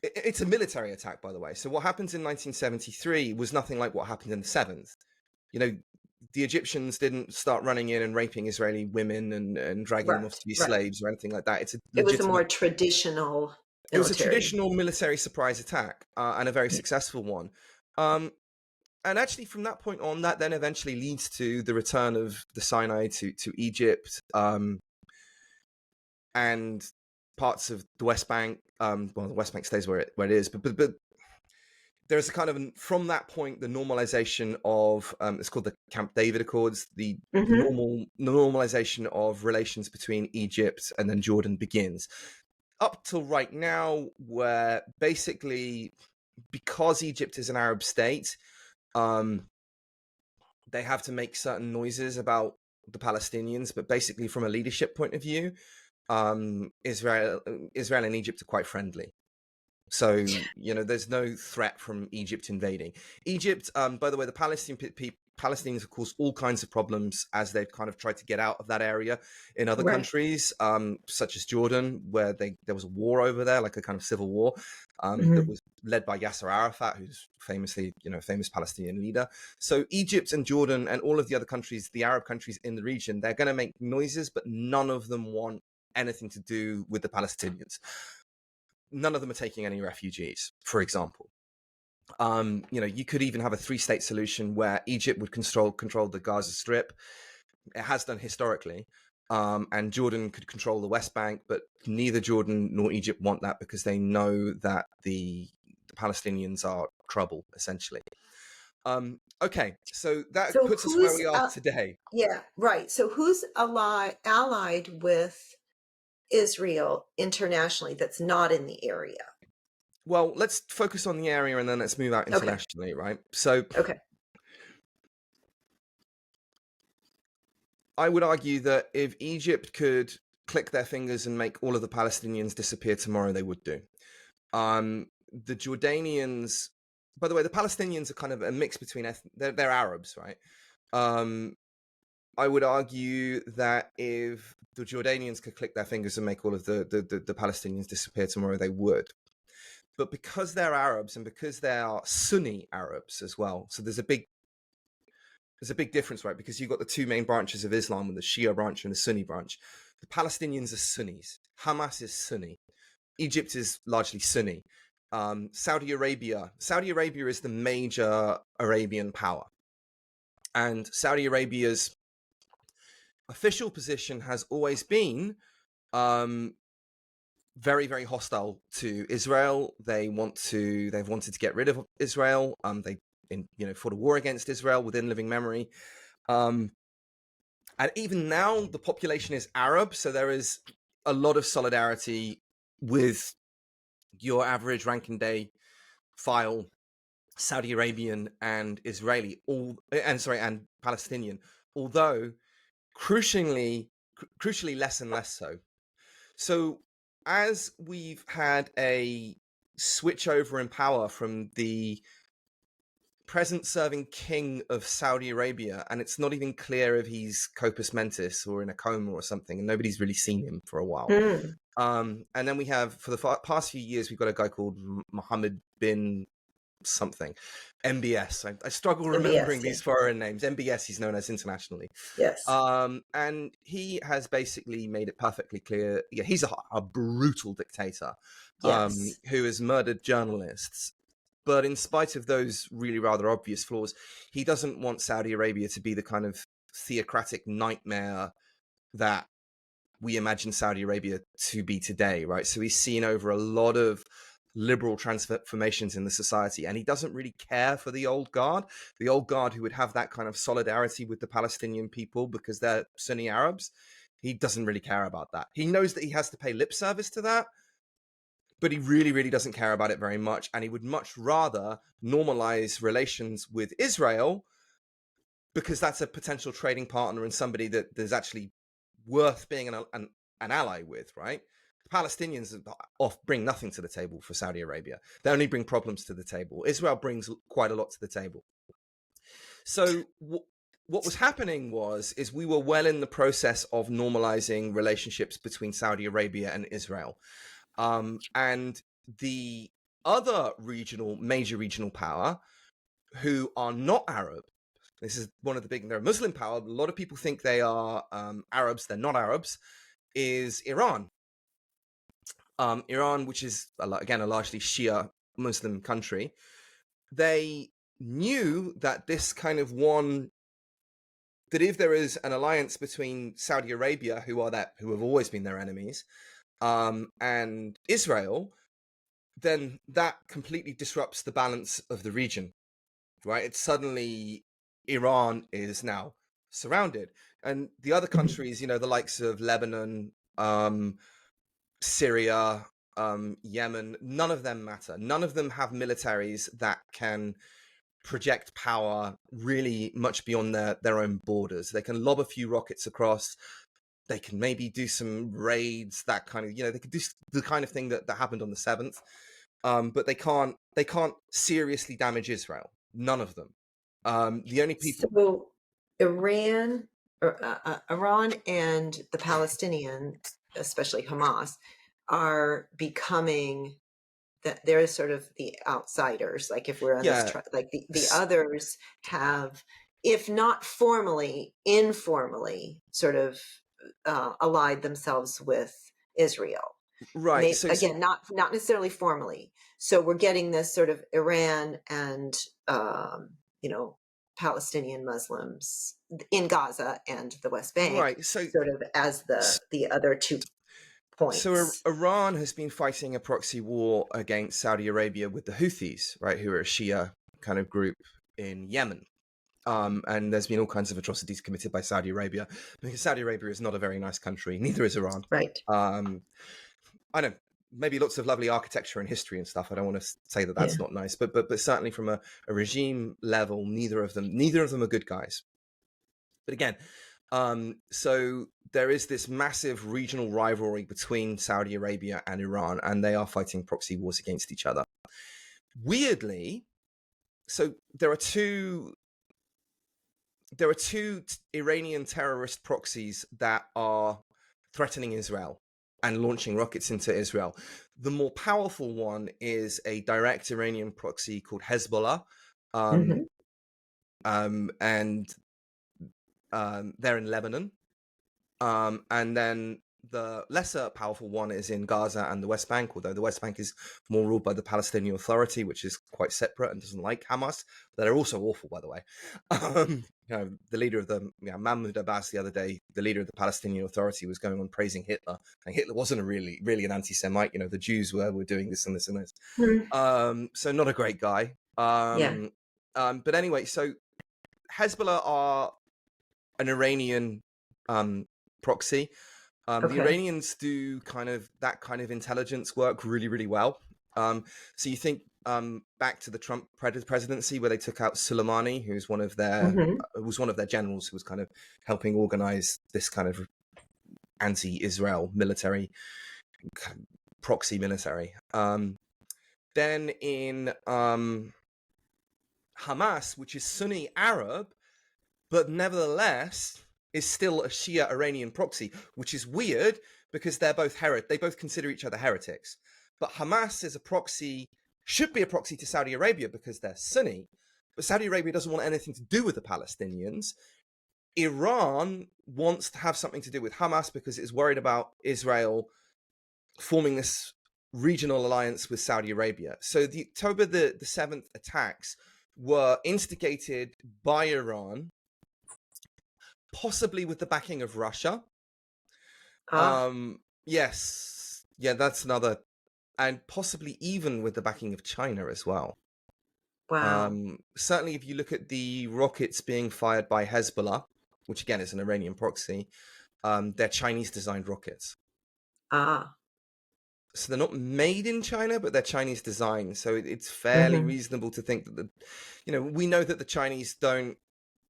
it's a military attack, by the way. So what happens in 1973 was nothing like what happened in the 7th. The Egyptians didn't start running in and raping Israeli women and dragging them off Right. to be Right. slaves or anything like that. It's a It was a more legitimate. traditional It was a military. traditional military surprise attack, and a very successful one. Um, and actually, from that point on, that then eventually leads to the return of the Sinai to Egypt, and parts of the West Bank. Well, the West Bank stays where it is, but there's a kind of, from that point, the normalization of it's called the Camp David Accords. The Hmm. normalization of relations between Egypt and then Jordan begins up till right now, where basically, because Egypt is an Arab state, they have to make certain noises about the Palestinians, but basically from a leadership point of view, Israel and Egypt are quite friendly. So, there's no threat from Egypt invading. Egypt, by the way, the Palestinians have caused all kinds of problems as they've kind of tried to get out of that area in other Right. countries, such as Jordan, where there was a war over there, like a kind of civil war, that Hmm. was led by Yasser Arafat, who's famously, famous Palestinian leader. So Egypt and Jordan and all of the other countries, the Arab countries in the region, they're going to make noises, but none of them want anything to do with the Palestinians. None of them are taking any refugees, for example. You could even have a 3-state solution where Egypt would control the Gaza Strip. It has done historically, and Jordan could control the West Bank, but neither Jordan nor Egypt want that because they know that the Palestinians are trouble, essentially. Okay, so that So puts us where who's we are today. yeah, right. So who's allied with Israel internationally that's not in the area? Well, let's focus on the area and then let's move out Okay. internationally, right? So Okay. I would argue that if Egypt could click their fingers and make all of the Palestinians disappear tomorrow, they would do. The Jordanians, by the way, the Palestinians are kind of a mix between they're Arabs, right? Um, I would argue that if the Jordanians could click their fingers and make all of the Palestinians disappear tomorrow, they would. But because they're Arabs and because they are Sunni Arabs as well, so there's a big difference, right? Because you've got the two main branches of Islam, with the Shia branch and the Sunni branch. The Palestinians are Sunnis. Hamas is Sunni. Egypt is largely Sunni. Saudi Arabia is the major Arabian power. And Saudi Arabia's official position has always been very, very hostile to Israel. They've wanted to get rid of Israel. They fought a war against Israel within living memory. And even now, the population is Arab, so there is a lot of solidarity with your average ranking day file Saudi Arabian and Israeli, and Palestinian, although crucially less and less so. So as we've had a switch over in power from the present serving king of Saudi Arabia, and it's not even clear if he's Copus Mentis or in a coma or something, and nobody's really seen him for a while. Hmm. And then we have, for the past few years, we've got a guy called Mohammed bin something, MBS. I struggle remembering MBS. Yeah. these foreign names. MBS, he's known as internationally. Yes. And he has basically made it perfectly clear. Yeah, he's a brutal dictator Yes. who has murdered journalists. But in spite of those really rather obvious flaws, he doesn't want Saudi Arabia to be the kind of theocratic nightmare that we imagine Saudi Arabia to be today, right? So he's seen over a lot of liberal transformations in the society, and he doesn't really care for the old guard who would have that kind of solidarity with the Palestinian people because they're Sunni Arabs. He doesn't really care about that. He knows that he has to pay lip service to that, but he really, really doesn't care about it very much. And he would much rather normalize relations with Israel because that's a potential trading partner and somebody that is actually worth being an ally with, right? The Palestinians bring nothing to the table for Saudi Arabia. They only bring problems to the table. Israel brings quite a lot to the table. So what was happening is we were well in the process of normalizing relationships between Saudi Arabia and Israel. And the other major regional power who are not Arab, this is one of the big, they're a Muslim power. A lot of people think they are Arabs. They're not Arabs, is Iran. Iran, which is, again, a largely Shia Muslim country. They knew that this kind of that if there is an alliance between Saudi Arabia, who have always been their enemies, and Israel, then that completely disrupts the balance of the region, right? It's suddenly Iran is now surrounded, and the other countries, the likes of Lebanon, Syria, Yemen, none of them matter. None of them have militaries that can project power really much beyond their own borders. They can lob a few rockets across. They can maybe do some raids, that kind of, they could do the kind of thing that happened on the 7th. But they can't seriously damage Israel. None of them. The only people. So Iran, Iran and the Palestinians, especially Hamas, are becoming that they're sort of the outsiders. Like if we're on this, like the others have, if not formally, informally, sort of allied themselves with Israel. Right. Again, not necessarily formally. So we're getting this sort of Iran and Palestinian Muslims in Gaza and the West Bank, right. So sort of as the other 2 points. So Iran has been fighting a proxy war against Saudi Arabia with the Houthis, right, who are a Shia kind of group in Yemen. And there's been all kinds of atrocities committed by Saudi Arabia because Saudi Arabia is not a very nice country. Neither is Iran. Right. I know maybe lots of lovely architecture and history and stuff. I don't want to say that that's not nice, but certainly from a regime level, neither of them are good guys. But again, so there is this massive regional rivalry between Saudi Arabia and Iran, and they are fighting proxy wars against each other. Weirdly, so there are two Iranian terrorist proxies that are threatening Israel and launching rockets into Israel. The more powerful one is a direct Iranian proxy called Hezbollah, and they're in Lebanon. And then the lesser powerful one is in Gaza and the West Bank, although the West Bank is more ruled by the Palestinian Authority, which is quite separate and doesn't like Hamas. They're also awful, by the way. The leader of Mahmoud Abbas the other day, the leader of the Palestinian Authority, was going on praising Hitler. And Hitler wasn't really an anti-Semite. The Jews were doing this and this and this. So not a great guy. But anyway, so Hezbollah are an Iranian proxy. The Iranians do that kind of intelligence work really, really well. So you think back to the Trump presidency where they took out Soleimani, who's one of their generals who was kind of helping organize this kind of anti-Israel military proxy military. Then in Hamas, which is Sunni Arab, but nevertheless is still a Shia Iranian proxy, which is weird because they're both they both consider each other heretics. But Hamas is should be a proxy to Saudi Arabia because they're Sunni, but Saudi Arabia doesn't want anything to do with the Palestinians. Iran wants to have something to do with Hamas because it's worried about Israel forming this regional alliance with Saudi Arabia. So the October the 7th attacks were instigated by Iran, possibly with the backing of Russia. Yes. Yeah, that's another. And possibly even with the backing of China as well. Wow. Certainly, if you look at the rockets being fired by Hezbollah, which again is an Iranian proxy, they're Chinese designed rockets. Ah. So they're not made in China, but they're Chinese designed. So it's fairly Mhm. reasonable to think that we know that the Chinese don't,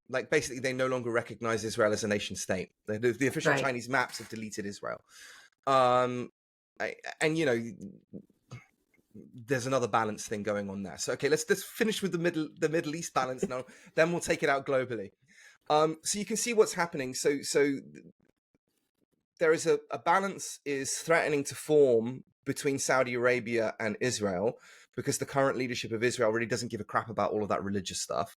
like, basically they no longer recognize Israel as a nation state. The official Right. Chinese maps have deleted Israel. Um, and there's another balance thing going on there. So okay, let's finish with the Middle East balance now. Then we'll take it out globally. So you can see what's happening. So there is a balance is threatening to form between Saudi Arabia and Israel, because the current leadership of Israel really doesn't give a crap about all of that religious stuff.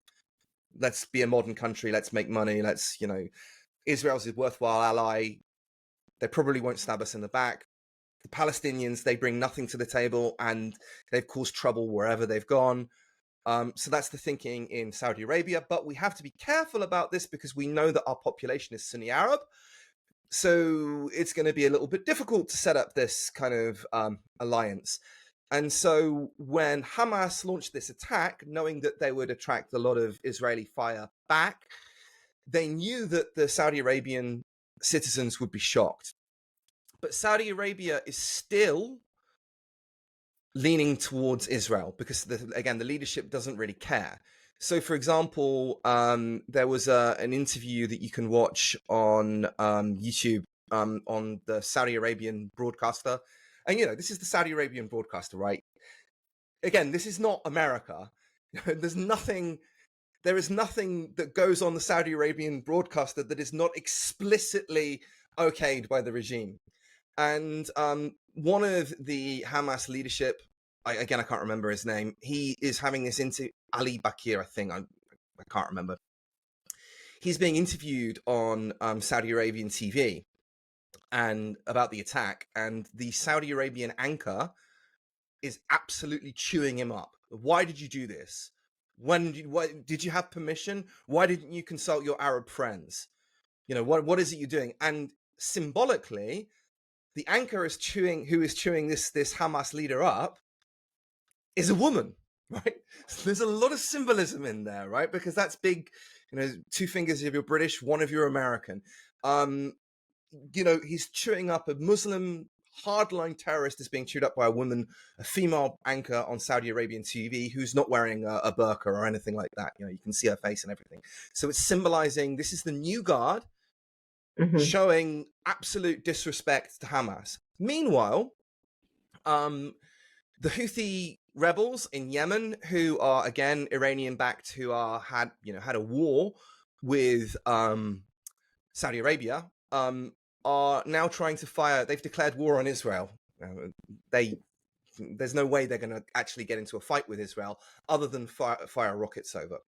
Let's be a modern country. Let's make money. Israel's a worthwhile ally. They probably won't stab us in the back. The Palestinians, they bring nothing to the table, and they've caused trouble wherever they've gone. So that's the thinking in Saudi Arabia. But we have to be careful about this because we know that our population is Sunni Arab. So it's going to be a little bit difficult to set up this kind of alliance. And so when Hamas launched this attack, knowing that they would attract a lot of Israeli fire back, they knew that the Saudi Arabian citizens would be shocked. But Saudi Arabia is still leaning towards Israel because, again, the leadership doesn't really care. So, for example, there was an interview that you can watch on YouTube on the Saudi Arabian broadcaster. And, this is the Saudi Arabian broadcaster, right? Again, this is not America. There is nothing that goes on the Saudi Arabian broadcaster that is not explicitly okayed by the regime. And one of the Hamas leadership, I can't remember his name. He is having this Ali Bakir, I think. I can't remember. He's being interviewed on Saudi Arabian TV and about the attack, and the Saudi Arabian anchor is absolutely chewing him up. Why did you do this? Did you have permission? Why didn't you consult your Arab friends? What is it you're doing? And symbolically, the anchor who is chewing this Hamas leader up is a woman, right? So there's a lot of symbolism in there, right? Because that's big, two fingers if you're British, one if you're American. He's chewing up a Muslim hardline terrorist is being chewed up by a woman, a female anchor on Saudi Arabian TV who's not wearing a burqa or anything like that. You can see her face and everything. So it's symbolizing this is the new guard Mhm. showing absolute disrespect to Hamas. Meanwhile, the Houthi rebels in Yemen, who are again Iranian-backed, who had a war with Saudi Arabia, are now trying to fire. They've declared war on Israel. There's no way they're going to actually get into a fight with Israel other than fire rockets over.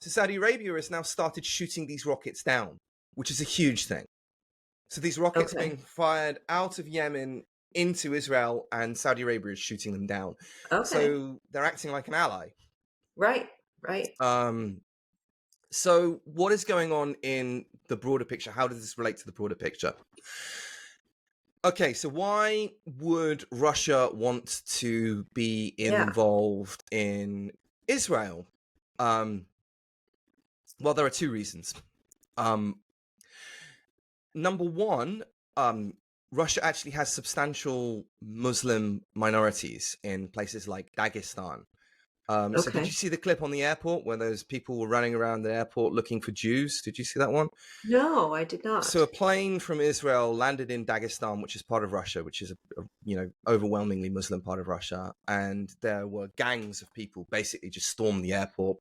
So Saudi Arabia has now started shooting these rockets down, which is a huge thing. So these rockets Okay. being fired out of Yemen into Israel, and Saudi Arabia is shooting them down. Okay. So they're acting like an ally. Right. Right. So what is going on in the broader picture? How does this relate to the broader picture? Okay, so why would Russia want to be Yeah. involved in Israel? Well, there are two reasons. Number one, Russia actually has substantial Muslim minorities in places like Dagestan. So did you Okay. see the clip on the airport where those people were running around the airport looking for Jews? Did you see that one? No, I did So a not. plane from Israel landed in Dagestan, which is part of Russia, which is a overwhelmingly Muslim part of Russia, and there were gangs of people basically just stormed the airport,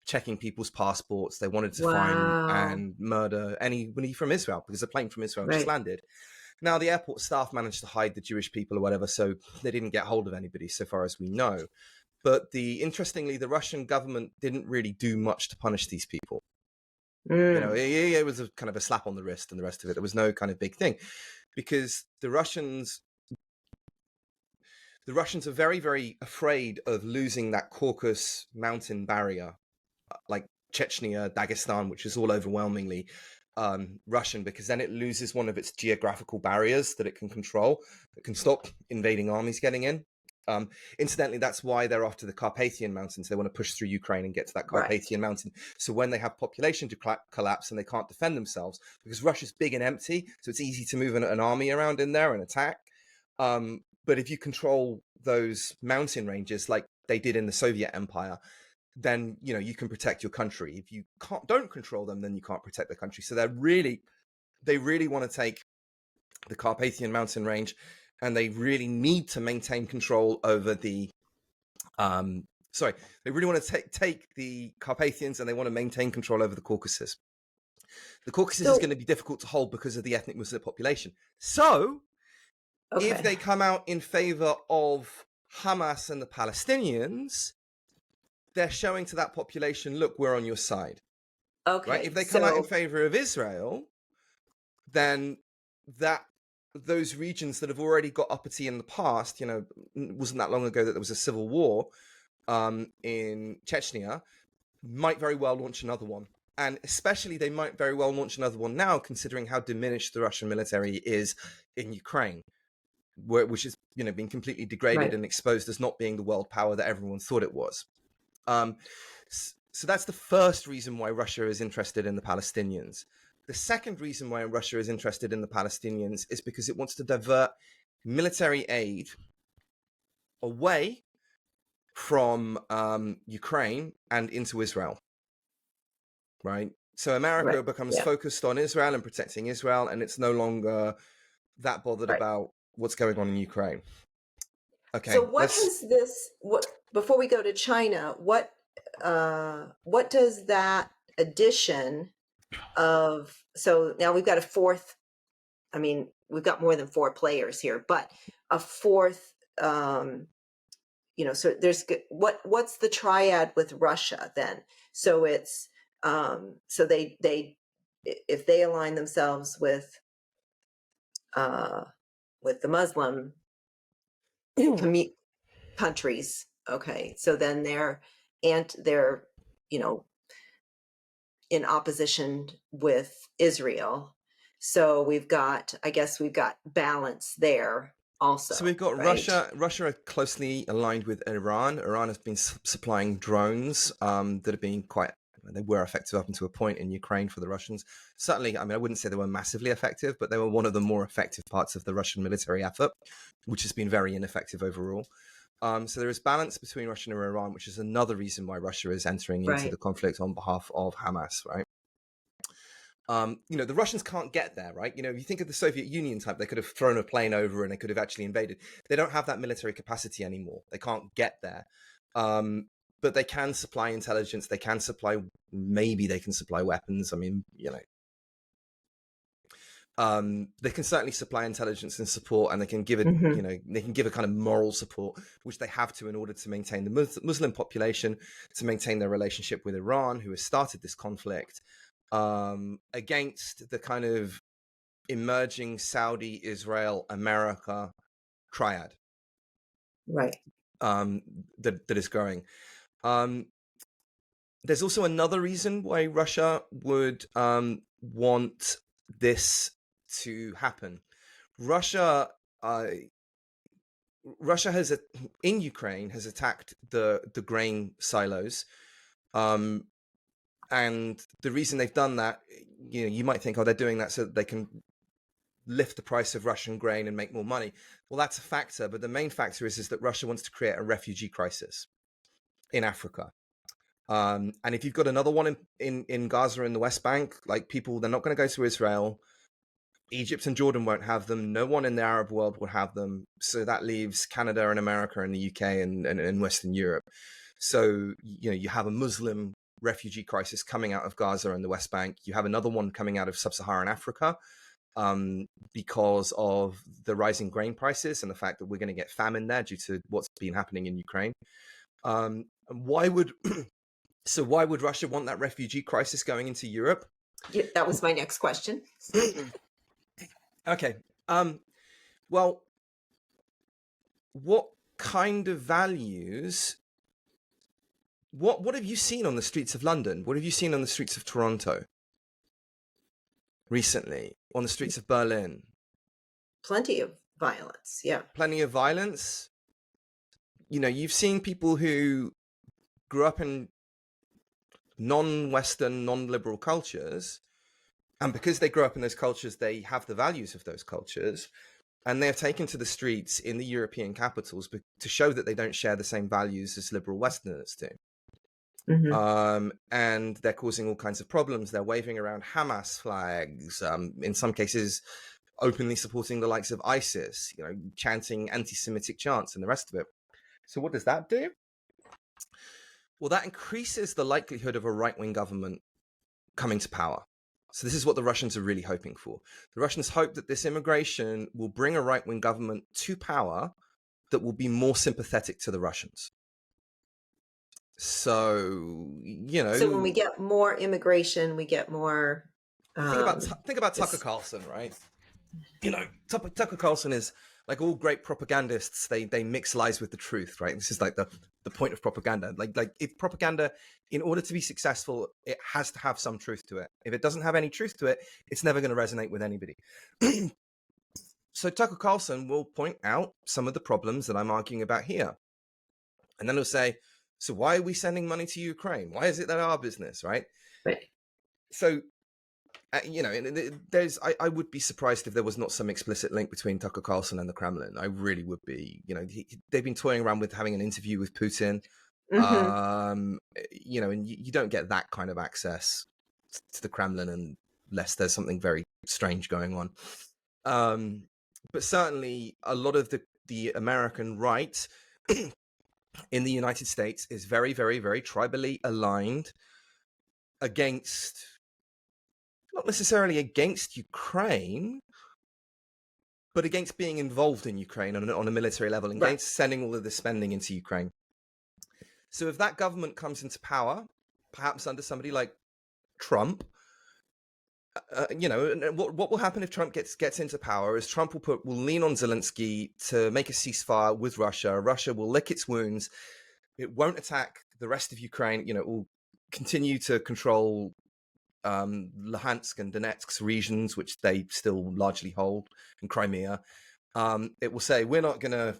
checking people's passports. They wanted to find Wow. and murder anybody from Israel because a plane from Israel just Right. landed. Now, the airport staff managed to hide the Jewish people or whatever, so they didn't get hold of anybody, so far as we know. But interestingly, the Russian government didn't really do much to punish these people. Mm. It was a kind of a slap on the wrist and the rest of it. There was no kind of big thing because the Russians are very, very afraid of losing that Caucasus mountain barrier, like Chechnya, Dagestan, which is all overwhelmingly Russian, because then it loses one of its geographical barriers that it can control. It can stop invading armies getting in. Incidentally, that's why they're after the Carpathian Mountains. They want to push through Ukraine and get to that Right. Carpathian Mountain. So when they have population collapse and they can't defend themselves, because Russia's big and empty, so it's easy to move an army around in there and attack. But if you control those mountain ranges like they did in the Soviet Empire, then you can protect your country. If you don't control them, then you can't protect the country. So they really want to take the Carpathian Mountain range, and they really need to maintain control over the they really want to take the Carpathians, and they want to maintain control over the Caucasus. The Caucasus is So, going to be difficult to hold because of the ethnic Muslim population. So if okay. they come out in favor of Hamas and the Palestinians, they're showing to that population, look, we're on your side, right? If Okay. they come out in So, favor of Israel, then those regions that have already got uppity in the past, it wasn't that long ago that there was a civil war in Chechnya, might very well launch another one. And especially they might very well launch another one now, considering how diminished the Russian military is in Ukraine, which is being completely degraded right. and exposed as not being the world power that everyone thought it was. So that's the first reason why Russia is interested in the Palestinians. The second reason why Russia is interested in the Palestinians is because it wants to divert military aid away from Ukraine and into Israel, right? So America Right. becomes Yeah. focused on Israel and protecting Israel, and it's no longer that bothered Right. about what's going on in Ukraine. So Okay, what let's. has this what before we go to China, what does that addition of, so now we've got a fourth, I mean, we've got more than four players here, but a fourth, so what's the triad with Russia then? So it's, so they if they align themselves uh, with the Muslim commu- countries, okay, so then they're you know in opposition with Israel. So I guess we've got balance there So also, we've got right? Russia. Russia are closely aligned with Iran. Iran has been supplying drones that have been they were effective up until a point in Ukraine for the Russians. Certainly, I mean, I wouldn't say they were massively effective, but they were one of the more effective parts of the Russian military effort, which has been very ineffective overall. So there is balance between Russia and Iran, which is another reason why Russia is entering into Right. the conflict on behalf of Hamas, right? The Russians can't get there, right? If you think of the Soviet Union type, they could have thrown a plane over and they could have actually invaded. They don't have that military capacity anymore. They can't get there. But they can supply intelligence. Maybe they can supply weapons. I mean, they can certainly supply intelligence and support, and they can give it, Hmm. they can give a kind of moral support, which they have to in order to maintain the Muslim population, to maintain their relationship with Iran, who has started this conflict, against the kind of emerging Saudi, Israel, America triad Right. that is growing. There's also another reason why Russia would want this to happen. Russia, uh, Russia in Ukraine has attacked the grain silos, and the reason they've done that, you might think, oh, they're doing that so that they can lift the price of Russian grain and make more money. Well, that's a factor, but the main factor is that Russia wants to create a refugee crisis in Africa. And if you've got another one in Gaza in the West Bank, like people, they're not going to go to Israel. Egypt and Jordan won't have them. No one in the Arab world will have them. So that leaves Canada and America and the UK and Western Europe. So, you have a Muslim refugee crisis coming out of Gaza and the West Bank. You have another one coming out of sub-Saharan Africa, because of the rising grain prices and the fact that we're going to get famine there due to what's been happening in Ukraine. Why would Russia want that refugee crisis going into Europe? Yeah, that was my next question. Okay. Well, what kind of values? What have you seen on the streets of London? What have you seen on the streets of Toronto recently? On the streets of Berlin? Plenty of violence. Yeah. Plenty of violence. you've seen people who grew up in non-Western, non-liberal cultures, and because they grew up in those cultures, they have the values of those cultures, and they're taken to the streets in the European capitals to show that they don't share the same values as liberal Westerners do. Hmm. And they're causing all kinds of problems. They're waving around Hamas flags, in some cases openly supporting the likes of ISIS, chanting anti-Semitic chants and the rest of it. So what does that do? Well, that increases the likelihood of a right-wing government coming to power. So this is what the Russians are really hoping for. The Russians hope that this immigration will bring a right-wing government to power that will be more sympathetic to the Russians. So, So when we get more immigration, we get more. think about Tucker This, Carlson, right? Tucker Carlson is like all great propagandists. They mix lies with the truth, right? This is like the point of propaganda. Like if propaganda, in order to be successful, it has to have some truth to it. If it doesn't have any truth to it, it's never going to resonate with anybody. So Tucker Carlson will point out some of the problems that I'm arguing about here, and then he'll say, "So why are we sending money to Ukraine? Why is it that our business, right?" right. So there's I would be surprised if there was not some explicit link between Tucker Carlson and the Kremlin. I really would be. They've been toying around with having an interview with Putin. Hmm. And you don't get that kind of access to the Kremlin unless there's something very strange going on. But certainly a lot of the American right in the United States is very, very, very tribally aligned against, not necessarily against Ukraine, but against being involved in Ukraine on a military level, Right. against sending all of the spending into Ukraine. So if that government comes into power, perhaps under somebody like Trump, what will happen if Trump gets into power is Trump will lean on Zelensky to make a ceasefire with Russia. Russia will lick its wounds. It won't attack the rest of Ukraine. It will continue to control Luhansk and Donetsk regions, which they still largely hold, and Crimea. It will say we're not gonna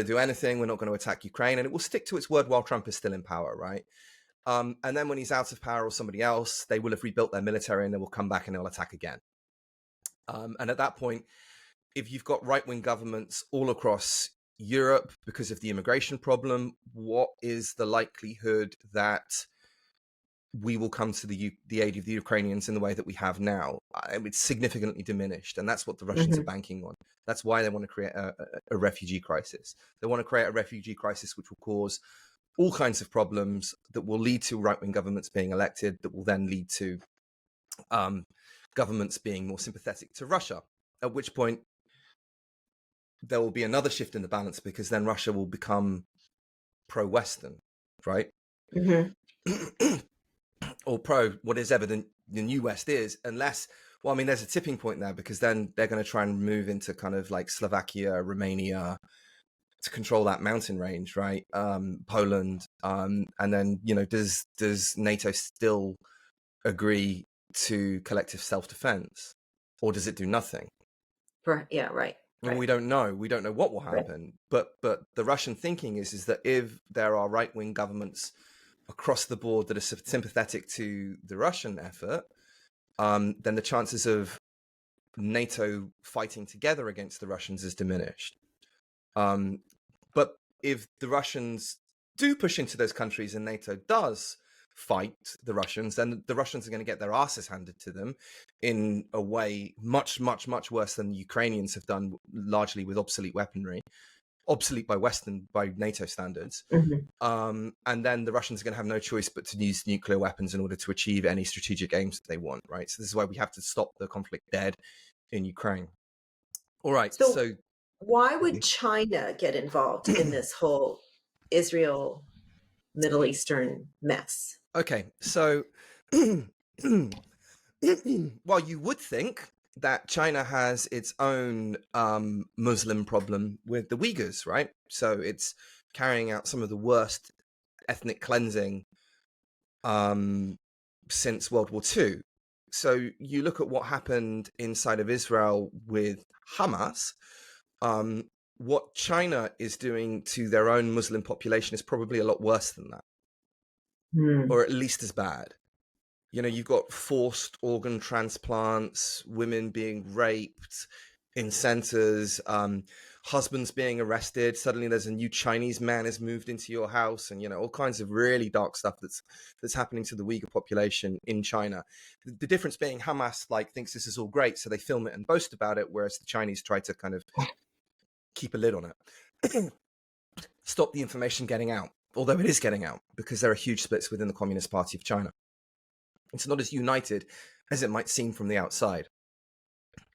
do anything. We're not going to attack Ukraine, and it will stick to its word while Trump is still in power, right? And then when he's out of power or somebody else, they will have rebuilt their military and they will come back and they'll attack again. And at that point, if you've got right-wing governments all across Europe because of the immigration problem, what is the likelihood that we will come to the aid of the Ukrainians in the way that we have now? It's significantly diminished, and that's what the Russians are Hmm. banking on. That's why they want to create a refugee crisis. They want to create a refugee crisis which will cause all kinds of problems that will lead to right-wing governments being elected, that will then lead to governments being more sympathetic to Russia, at which point there will be another shift in the balance because then Russia will become pro-Western, right? Hmm. Or pro what is evident the new West is, unless, well, I mean, there's a tipping point there because then they're going to try and move into kind of like Slovakia, Romania, to control that mountain range, right? Poland, and then does NATO still agree to collective self-defense, or does it do nothing? Yeah. Right. And Right. we don't know. We don't know what will Right. happen. But the Russian thinking is that if there are right-wing governments across the board that are sympathetic to the Russian effort, then the chances of NATO fighting together against the Russians is diminished. But if the Russians do push into those countries and NATO does fight the Russians, then the Russians are going to get their asses handed to them in a way much, much, much worse than the Ukrainians have done, largely with obsolete weaponry, obsolete by NATO standards. Hmm. And then the Russians are going to have no choice but to use nuclear weapons in order to achieve any strategic aims that they want, right? So this is why we have to stop the conflict dead in Ukraine. All right, So so why would China get involved in this whole Israel Middle Eastern mess? okay, so well, you would think that China has its own Muslim problem with the Uyghurs, right? So it's carrying out some of the worst ethnic cleansing since World War II. So you look at what happened inside of Israel with Hamas. what China is doing to their own Muslim population is probably a lot worse than that, Mm. or at least as bad. You know, you've got forced organ transplants, women being raped in centers, husbands being arrested. Suddenly there's a new Chinese man has moved into your house, and, you know, all kinds of really dark stuff that's happening to the Uyghur population in China. The difference being Hamas like thinks this is all great, so they film it and boast about it, whereas the Chinese try to kind of keep a lid on it. Stop the information getting out, although it is getting out because there are huge splits within the Communist Party of China. It's not as united as it might seem from the outside.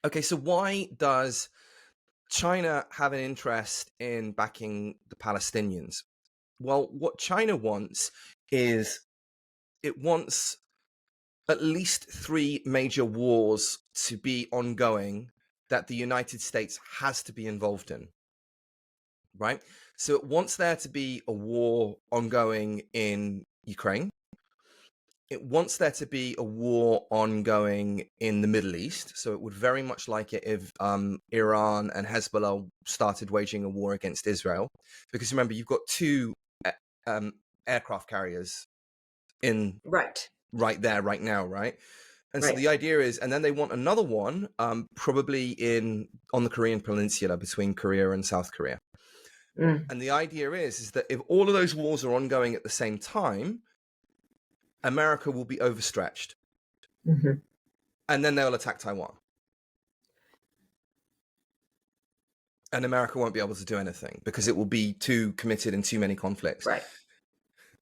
Okay, so why does China have an interest in backing the Palestinians? Well, what China wants is it wants at least 3 major wars to be ongoing that the United States has to be involved in, right? So it wants there to be a war ongoing in Ukraine. It wants there to be a war ongoing in the Middle East. So it would very much like it if Iran and Hezbollah started waging a war against Israel. Because remember, you've got 2 aircraft carriers in Right. right there, right now, right? And so Right. the idea is, and then they want another one, probably on the Korean Peninsula between Korea and South Korea. Mm. And the idea is that if all of those wars are ongoing at the same time, America will be overstretched, Hmm. and then they'll attack Taiwan. And America won't be able to do anything because it will be too committed in too many conflicts. Right.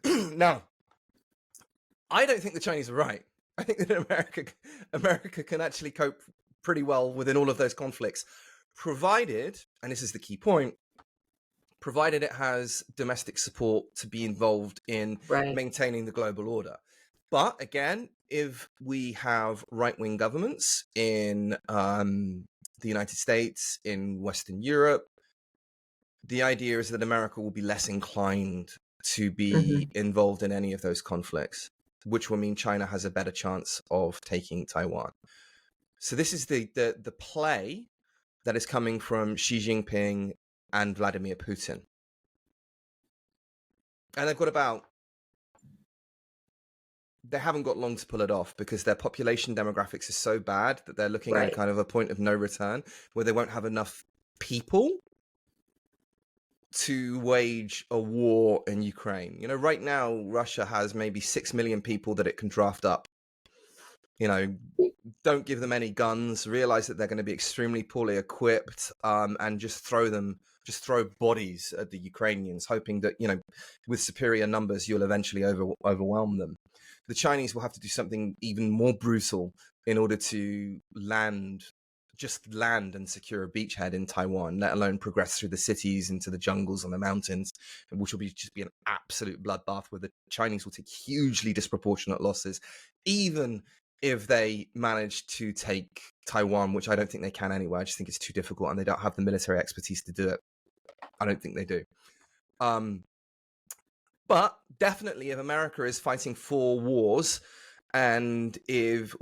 Now, I don't think the Chinese are right. I think that America can actually cope pretty well within all of those conflicts, provided, and this is the key point, provided it has domestic support to be involved in Right. maintaining the global order. But again, if we have right-wing governments in the United States, in Western Europe, the idea is that America will be less inclined to be Hmm. involved in any of those conflicts, which will mean China has a better chance of taking Taiwan. So this is the play that is coming from Xi Jinping and Vladimir Putin. And they haven't got long to pull it off because their population demographics is so bad that they're looking at a Right. kind of a point of no return where they won't have enough people to wage a war in Ukraine. You know, right now, Russia has maybe 6 million people that it can draft up. You know, don't give them any guns, realize that they're going to be extremely poorly equipped, and just throw bodies at the Ukrainians, hoping that, you know, with superior numbers, you'll eventually overwhelm them. The Chinese will have to do something even more brutal in order to just land and secure a beachhead in Taiwan, let alone progress through the cities into the jungles and the mountains, which will just be an absolute bloodbath where the Chinese will take hugely disproportionate losses, even if they manage to take Taiwan, which I don't think they can anyway. I just think it's too difficult and they don't have the military expertise to do it. I don't think they do. But definitely if America is fighting 4 wars or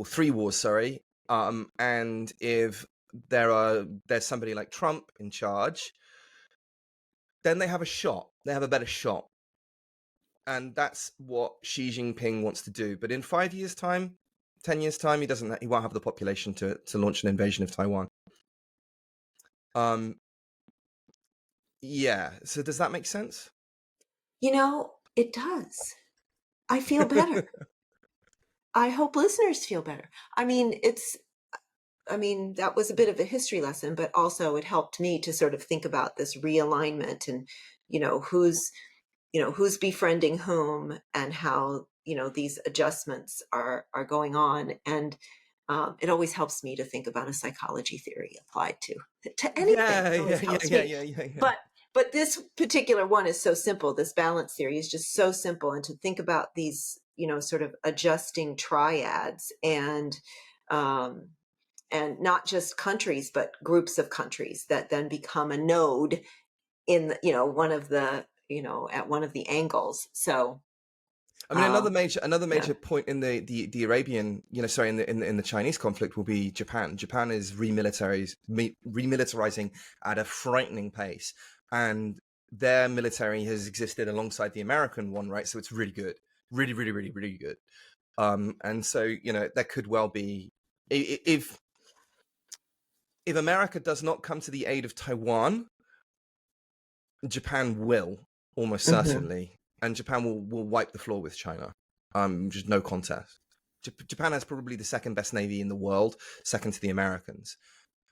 3 wars, sorry, and if there's somebody like Trump in charge, then they have a shot. They have a better shot. And that's what Xi Jinping wants to do. But in 5 years' time, 10 years' time, he won't have the population to launch an invasion of Taiwan. Yeah. So does that make sense? It does. I feel better. I hope listeners feel better. That was a bit of a history lesson, but also it helped me to sort of think about this realignment and, you know, who's befriending whom and how, these adjustments are going on. And it always helps me to think about a psychology theory applied to anything. Yeah, It yeah, always yeah, helps yeah, me. yeah, yeah, yeah. But this particular one is so simple. This balance theory is just so simple. And to think about these, sort of adjusting triads um, and not just countries, but groups of countries that then become a node in one of the, at one of the angles. So I mean, Um, another yeah. major point in the Arabian, sorry, in the Chinese conflict will be Japan. Japan is remilitarizing at a frightening pace, and their military has existed alongside the American one, right? So it's really good, really, really, really, really good. And so there could well be if America does not come to the aid of Taiwan, Japan will almost Hmm. certainly, and Japan will wipe the floor with China. Just no contest. Japan has probably the second best navy in the world, second to the Americans.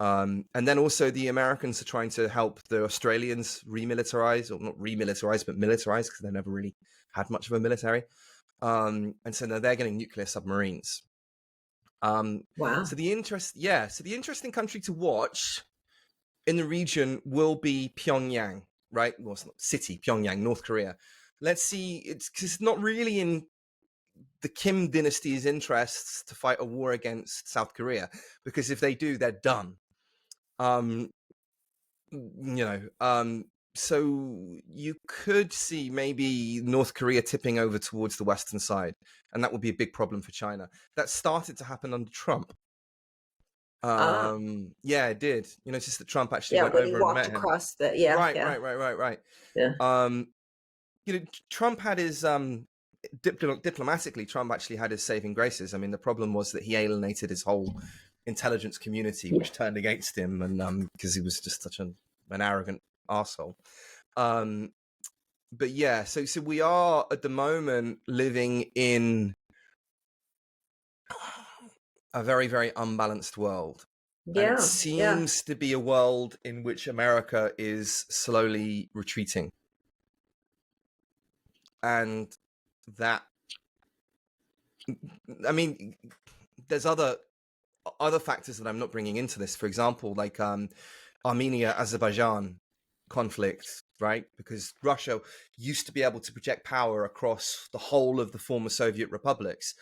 And then also the Americans are trying to help the Australians remilitarize, or not remilitarize, but militarize, because they never really had much of a military. And so now they're getting nuclear submarines. Wow. So the interesting country to watch in the region will be Pyongyang, right? Well, it's not city, Pyongyang, North Korea. Let's see, it's not really in the Kim dynasty's interests to fight a war against South Korea, because if they do, they're done. Um, you know, so you could see maybe North Korea tipping over towards the Western side, and that would be a big problem for China. That started to happen under Trump. Ah, Yeah, it did. It's just that Trump actually yeah. went When he over and walked met him. across the, yeah, Right, yeah, right, right, right, right. yeah, Um, Trump had his diplomatically. Trump actually had his saving graces. I mean, the problem was that he alienated his whole intelligence community, which turned against him, and because he was just such an arrogant arsehole. Um, but yeah, so we are at the moment living in a very, very unbalanced world. And it yeah, yeah. seems to be a world in which America is slowly retreating. And that, I mean, there's other factors that I'm not bringing into this. For example, like Armenia Azerbaijan conflict, right? Because Russia used to be able to project power across the whole of the former Soviet republics,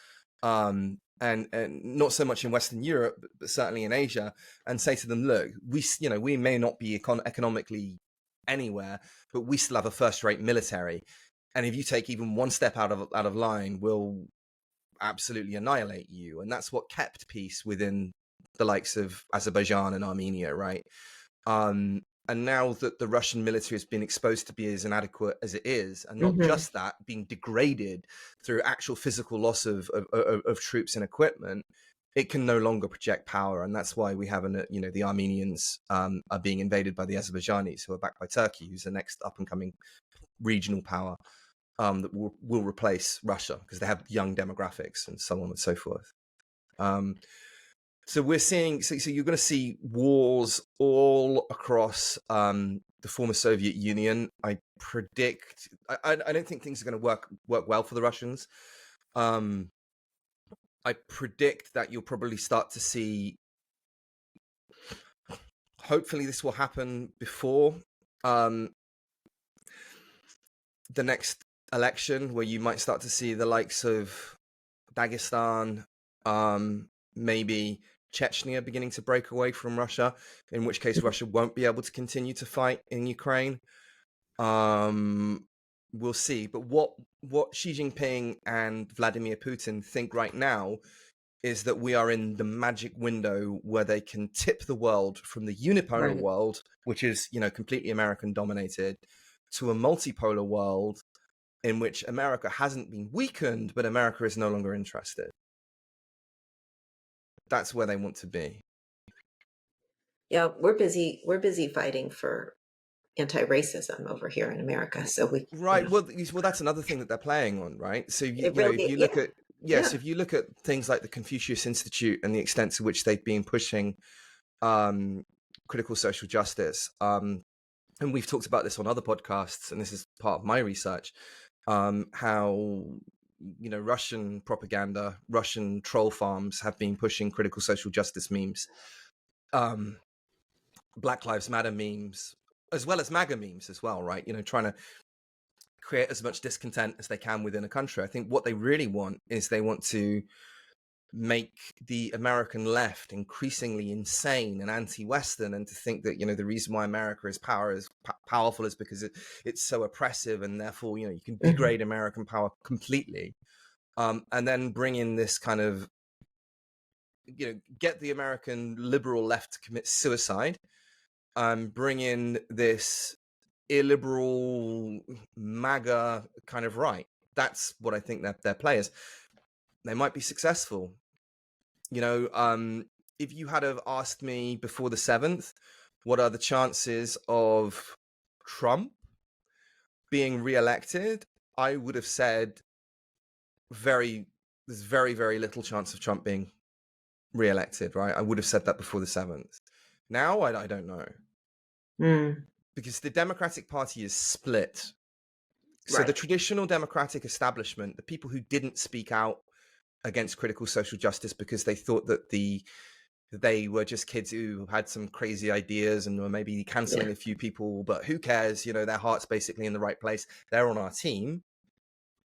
and not so much in Western Europe, but certainly in Asia, and say to them, look, we may not be economically anywhere, but we still have a first-rate military, and if you take even one step out of line, we'll absolutely annihilate you. And that's what kept peace within the likes of Azerbaijan and Armenia, right? And now that the Russian military has been exposed to be as inadequate as it is, and not Hmm. just that, being degraded through actual physical loss of troops and equipment, it can no longer project power. And that's why we have the Armenians are being invaded by the Azerbaijanis, who are backed by Turkey, who's the next up and coming regional power that will replace Russia, because they have young demographics and so on and so forth. So we're seeing, so you're going to see wars all across the former Soviet Union. I predict, I don't think things are going to work well for the Russians. I predict that you'll probably start to see, hopefully this will happen before the next election, where you might start to see the likes of Dagestan, maybe Chechnya beginning to break away from Russia, in which case Russia won't be able to continue to fight in Ukraine. We'll see. But what Xi Jinping and Vladimir Putin think right now is that we are in the magic window where they can tip the world from the unipolar Right. world, which is, completely American dominated, to a multipolar world in which America hasn't been weakened, but America is no longer interested. That's where they want to be. Yeah, we're busy. We're busy fighting for anti-racism over here in America. So we, Right. Well, that's another thing that they're playing on, right? So it if really, you yeah, look at yeah. if you look at things like the Confucius Institute and the extent to which they've been pushing um, critical social justice, and we've talked about this on other podcasts, and this is part of my research, how Russian propaganda, Russian troll farms have been pushing critical social justice memes, Black Lives Matter memes, as well as MAGA memes as well, right? Trying to create as much discontent as they can within a country. I think what they really want is they want to make the American left increasingly insane and anti-Western, and to think that, the reason why America is powerful is because it's so oppressive, and therefore, you can Mhm. degrade American power completely. And then bring in this kind of, get the American liberal left to commit suicide, bring in this illiberal MAGA kind of right. That's what I think that their players. They might be successful. If you had have asked me before the 7th, what are the chances of Trump being reelected, I would have said there's very, very little chance of Trump being reelected, right? I would have said that before the 7th. Now, I don't know. Mm. Because the Democratic Party is split. So the Right. traditional Democratic establishment, the people who didn't speak out against critical social justice because they thought that they were just kids who had some crazy ideas and were maybe Yeah. canceling a few people, but who cares? Their heart's basically in the right place. They're on our team.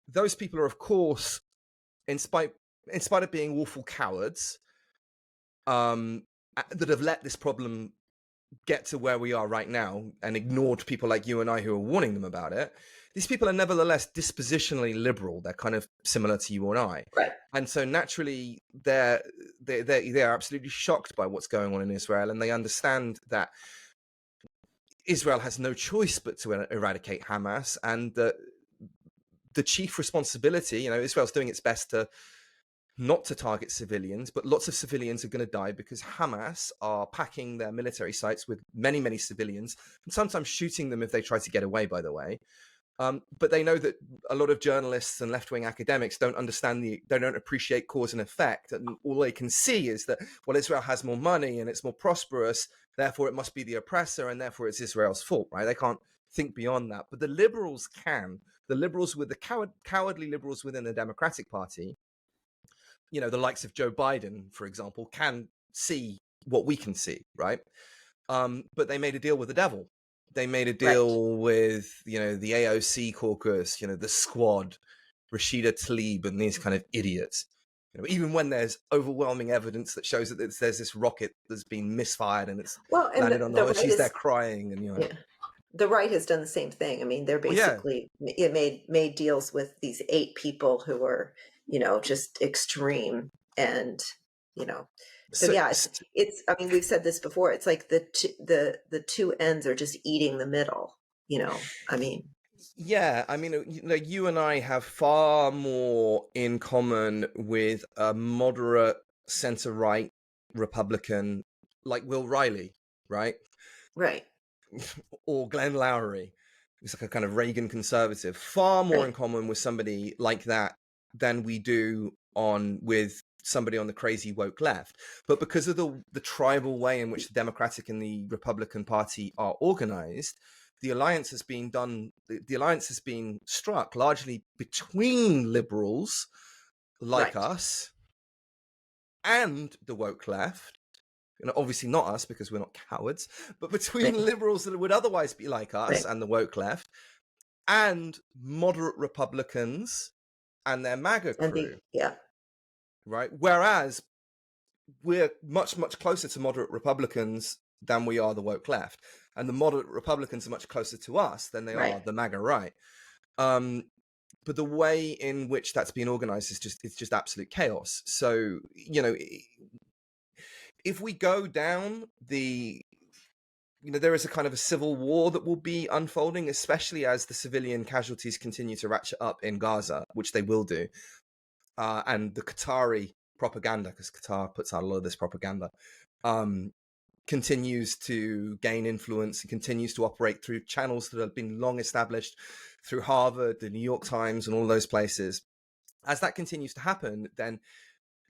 Those people are, of course, in spite of being awful cowards, that have let this problem get to where we are right now and ignored people like you and I who are warning them about it. These people are nevertheless dispositionally liberal. They're kind of similar to you and I. Right. And so naturally, they're absolutely shocked by what's going on in Israel, and they understand that Israel has no choice but to eradicate Hamas, and the chief responsibility, Israel's doing its best to not to target civilians, but lots of civilians are going to die because Hamas are packing their military sites with many, many civilians, and sometimes shooting them if they try to get away, by the way. But they know that a lot of journalists and left-wing academics don't appreciate cause and effect. And all they can see is that, well, Israel has more money and it's more prosperous, therefore it must be the oppressor, and therefore it's Israel's fault, right? They can't think beyond that. But the liberals can. The liberals, with the cowardly liberals within the Democratic Party, the likes of Joe Biden, for example, can see what we can see, right? But they made a deal with the devil. They made a Right. deal with, the AOC caucus, the Squad, Rashida Tlaib, and these kind of idiots. Even when there's overwhelming evidence that shows that there's this rocket that's been misfired and it's Well, and landed on the right she's there is, crying, and yeah, the right has done the same thing. I mean, they're well, yeah. basically it made deals with these 8 people who were, just extreme, and you know, so So, yeah, it's. I mean, we've said this before. It's like the two ends are just eating the middle. I mean, yeah, I mean, you and I have far more in common with a moderate center-right Republican like Will Riley, right? right, Or Glenn Lowry, who's like a kind of Reagan conservative. Far more in right, common with somebody like that than we do with somebody on the crazy woke left. But because of the tribal way in which the Democratic and the Republican Party are organized, the alliance has been done. The alliance has been struck largely between liberals like right, us and the woke left. Obviously not us because we're not cowards, but right, between liberals that would otherwise be like us right, and the woke left, and moderate Republicans and their MAGA and crew, yeah, right? Whereas we're much, much closer to moderate Republicans than we are the woke left. And the moderate Republicans are much closer to us than they right, are the MAGA right. Um, but the way in which that's been organized is just absolute chaos. So, if we go down there is a kind of a civil war that will be unfolding, especially as the civilian casualties continue to ratchet up in Gaza, which they will do. And the Qatari propaganda, because Qatar puts out a lot of this propaganda, continues to gain influence and continues to operate through channels that have been long established through Harvard, the New York Times, and all those places. As that continues to happen, then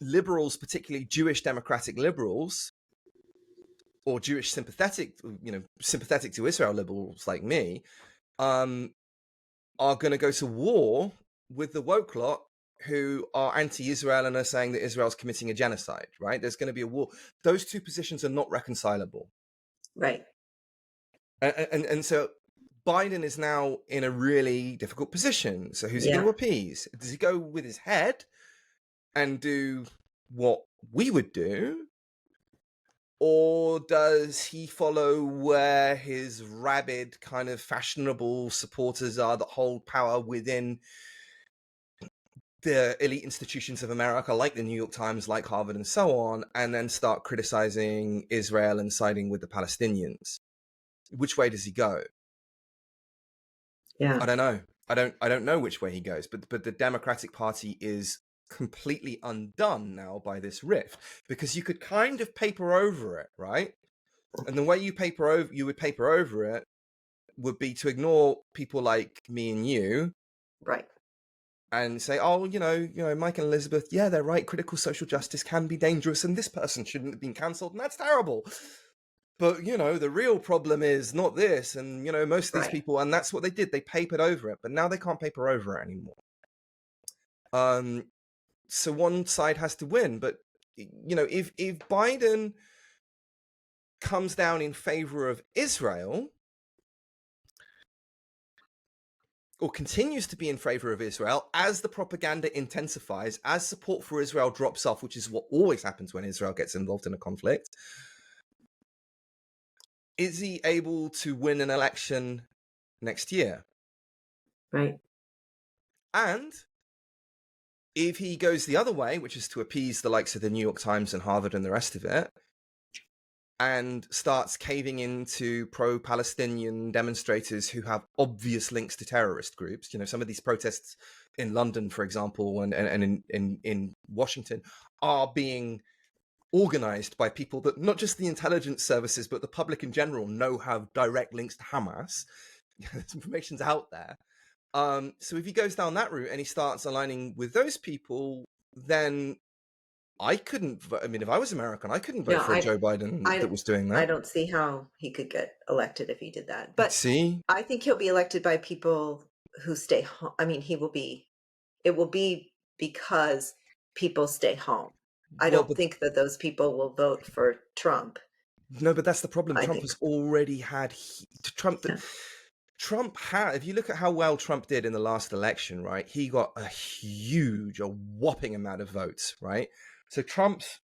liberals, particularly Jewish democratic liberals, or Jewish sympathetic to Israel liberals like me, are going to go to war with the woke lot who are anti-Israel and are saying that Israel's committing a genocide, right? There's going to be a war. Those two positions are not reconcilable. right. And so Biden is now in a really difficult position. So who's he going Yeah, to appease? Does he go with his head and do what we would do, or does he follow where his rabid kind of fashionable supporters are that hold power within the elite institutions of America, like the New York Times, like Harvard, and so on, and then start criticizing Israel and siding with the Palestinians? Which way does he go? Yeah. I don't know. I don't know which way he goes, but the Democratic Party is completely undone now by this rift, because you could kind of paper over it, right? And the way you would paper over it would be to ignore people like me and you Right. and say, oh, Mike and Elizabeth, yeah, they're right. Critical social justice can be dangerous, and this person shouldn't have been cancelled, and that's terrible. But, the real problem is not this. And, most of these Right. people, and that's what they did. They papered over it, but now they can't paper over it anymore. So one side has to win. But, if Biden comes down in favor of Israel, or continues to be in favor of Israel, as the propaganda intensifies, as support for Israel drops off, which is what always happens when Israel gets involved in a conflict, is he able to win an election next year? Right. And if he goes the other way, which is to appease the likes of the New York Times and Harvard and the rest of it, and starts caving into pro-Palestinian demonstrators who have obvious links to terrorist groups, some of these protests in London, for example, and in Washington are being organized by people that not just the intelligence services, but the public in general know have direct links to Hamas. This information's out there. So if he goes down that route and he starts aligning with those people, then I couldn't. I mean, if I was American, I couldn't vote No, for a Joe Biden that was doing I that. don't see how he could get elected if he did that. But See, I think he'll be elected by people who stay home. I mean, it will be because people stay home. I well, don't but think that those people will vote for Trump. no, but that's the problem. I Trump think, has already had Trump. yeah, Trump had. If you look at how well Trump did in the last election, right, he got a whopping amount of votes, right? So Trump's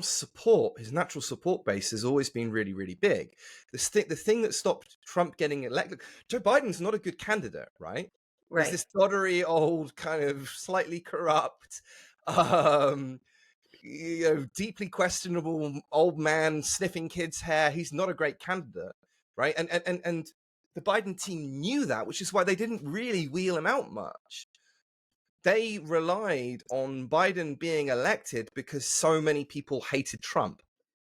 support, his natural support base, has always been really, really big. The thing that stopped Trump getting elected, Joe Biden's not a good candidate, right? He's right, this doddery, old, kind of slightly corrupt, um, deeply questionable old man sniffing kids' hair. He's not a great candidate, right? And the Biden team knew that, which is why they didn't really wheel him out much. They relied on Biden being elected because so many people hated Trump.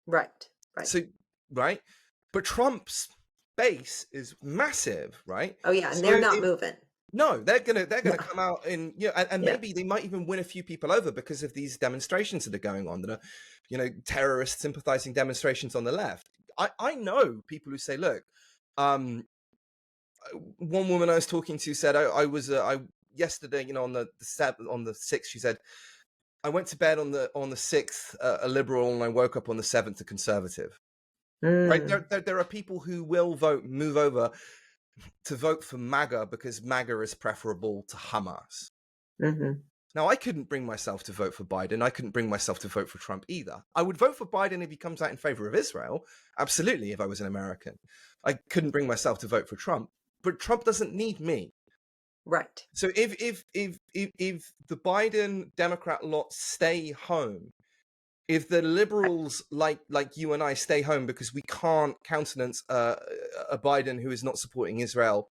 right, right. So, right? But Trump's base is massive, right? Oh yeah, and So they're not if moving. no, they're No, gonna come out in, and yeah, maybe they might even win a few people over because of these demonstrations that are going on, that are, terrorist sympathizing demonstrations on the left. I know people who say, look, um, one woman I was talking to said, I yesterday, on the 6th, she said, I went to bed on the 6th a liberal, and I woke up on the 7th a conservative. Right? mm, There are people who will move over to vote for MAGA because MAGA is preferable to Hamas. hmm, Now, I couldn't bring myself to vote for Biden. I couldn't bring myself to vote for Trump either. I would vote for Biden if he comes out in favor of Israel. Absolutely, if I was an American. I couldn't bring myself to vote for Trump. But Trump doesn't need me. right, So if the Biden Democrat lot stay home, if the liberals like you and I stay home because we can't countenance a Biden who is not supporting Israel,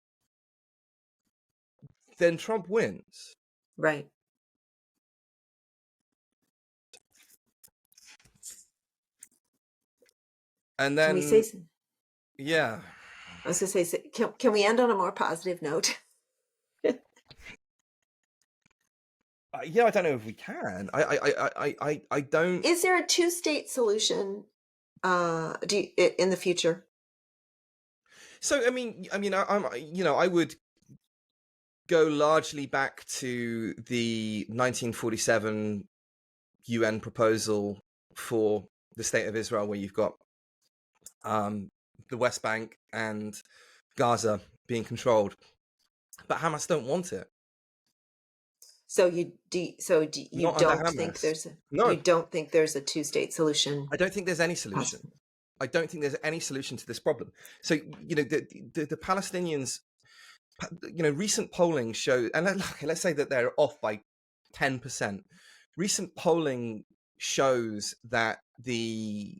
then Trump wins. right. And Can we say? then, yeah. I was going to say, can we end on a more positive note? Yeah, I don't know if we can. I don't. Is there a two-state solution? In the future? So I would go largely back to the 1947 UN proposal for the state of Israel, where you've got the West Bank and Gaza being controlled, but Hamas don't want it. You not under don't think Hamas. there's No, a two-state solution I don't think there's any solution. possible? I don't think there's any solution to this problem. So, the Palestinians, recent polling show, and let's say that they're off by 10%. Recent polling shows that the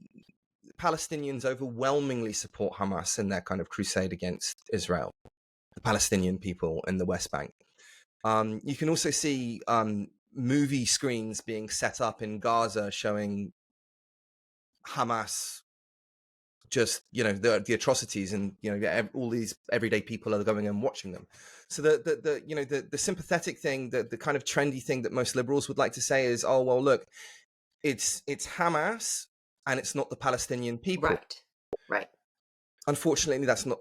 Palestinians overwhelmingly support Hamas in their kind of crusade against Israel, the Palestinian people in the West Bank. You can also see movie screens being set up in Gaza showing Hamas, just the atrocities, and all these everyday people are going and watching them. So the sympathetic thing, the kind of trendy thing that most liberals would like to say is, oh well, look, it's Hamas and it's not the Palestinian people. Right. Right. Unfortunately, that's not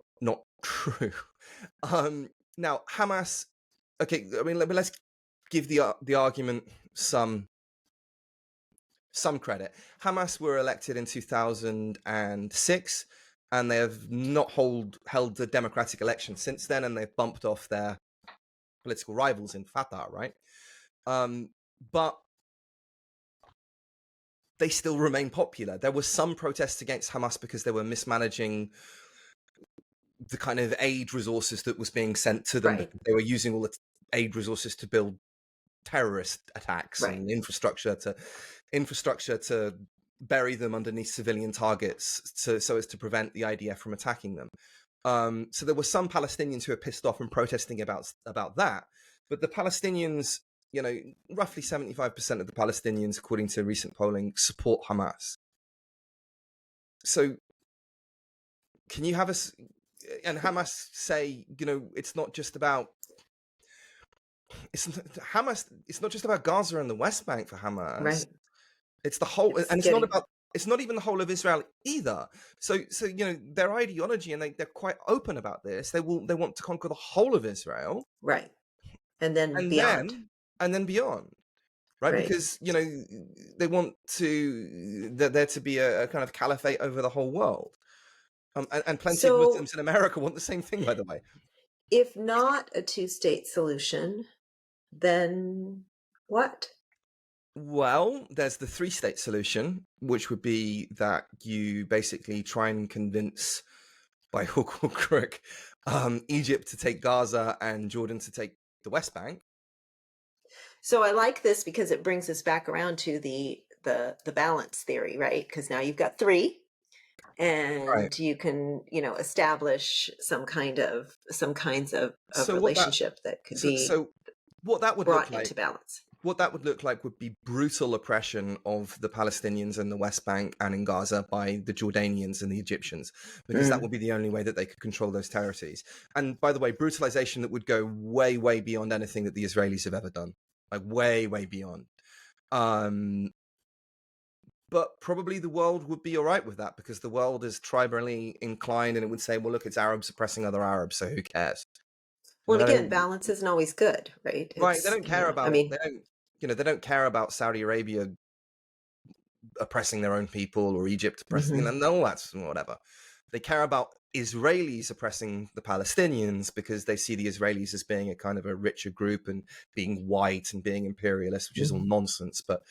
true. Now Hamas, okay, I mean, let's give the argument some credit. Hamas were elected in 2006, and they have not held a democratic election since then, and they've bumped off their political rivals in Fatah, right? But they still remain popular. There were some protests against Hamas because they were mismanaging the kind of aid resources that was being sent to them. Right. They were using all the aid resources to build terrorist attacks Right. and infrastructure to bury them underneath civilian targets, so as to prevent the IDF from attacking them. So there were some Palestinians who are pissed off and protesting about that, but the Palestinians, roughly 75% of the Palestinians, according to recent polling, support Hamas. So can you have us and Hamas say, it's not just about Hamas. It's not just about Gaza and the West Bank for Hamas. Right. It's the whole, It's and it's getting not about. It's not even the whole of Israel either. So their ideology, and they're quite open about this. They want to conquer the whole of Israel, right. And then and beyond. then beyond, right? Right. Because they want there to be a kind of caliphate over the whole world. And plenty of So Muslims in America want the same thing, by the way. if not a two-state solution, then what? Well, there's the three-state solution, which would be that you basically try and convince, by hook or crook, Egypt to take Gaza and Jordan to take the West Bank. So I like this because it brings us back around to the balance theory, right? Because now you've got three, Right. and you can establish some kinds of So relationship that could be what that would look brought like into balance. what that would look like would be brutal oppression of the Palestinians in the West Bank and in Gaza by the Jordanians and the Egyptians, because that would be the only way that they could control those territories. And by the way, brutalization that would go way, way beyond anything that the Israelis have ever done, like way, way beyond. But probably the world would be all right with that, because the world is tribally inclined, and it would say, well, look, it's Arabs oppressing other Arabs, so who cares? Well, and They again, don't, balance isn't always good, right? right? They It's don't care I about mean, they don't care about Saudi Arabia oppressing their own people, or Egypt oppressing, mhm. and all that's whatever. They care about Israelis oppressing the Palestinians, because they see the Israelis as being a kind of a richer group and being white and being imperialist, which is all nonsense. But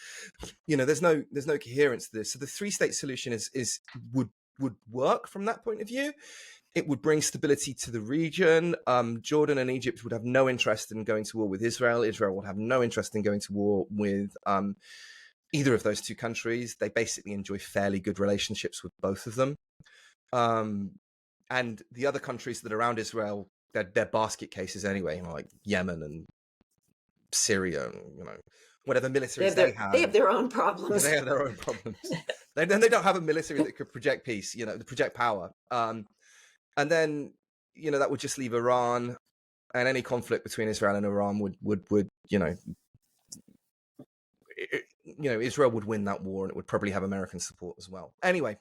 there's no coherence to this. So the three-state solution would work from that point of view. It would bring stability to the region. Jordan and Egypt would have no interest in going to war with Israel. Israel would have no interest in going to war with either of those two countries. They basically enjoy fairly good relationships with both of them. And the other countries that are around Israel, they're basket cases anyway, like Yemen and Syria, and, whatever militaries they have. They have their own problems. They have their own problems. They don't have a military that could project peace, project power. And then, that would just leave Iran, and any conflict between Israel and Iran would Israel would win that war, and it would probably have American support as well. Anyway,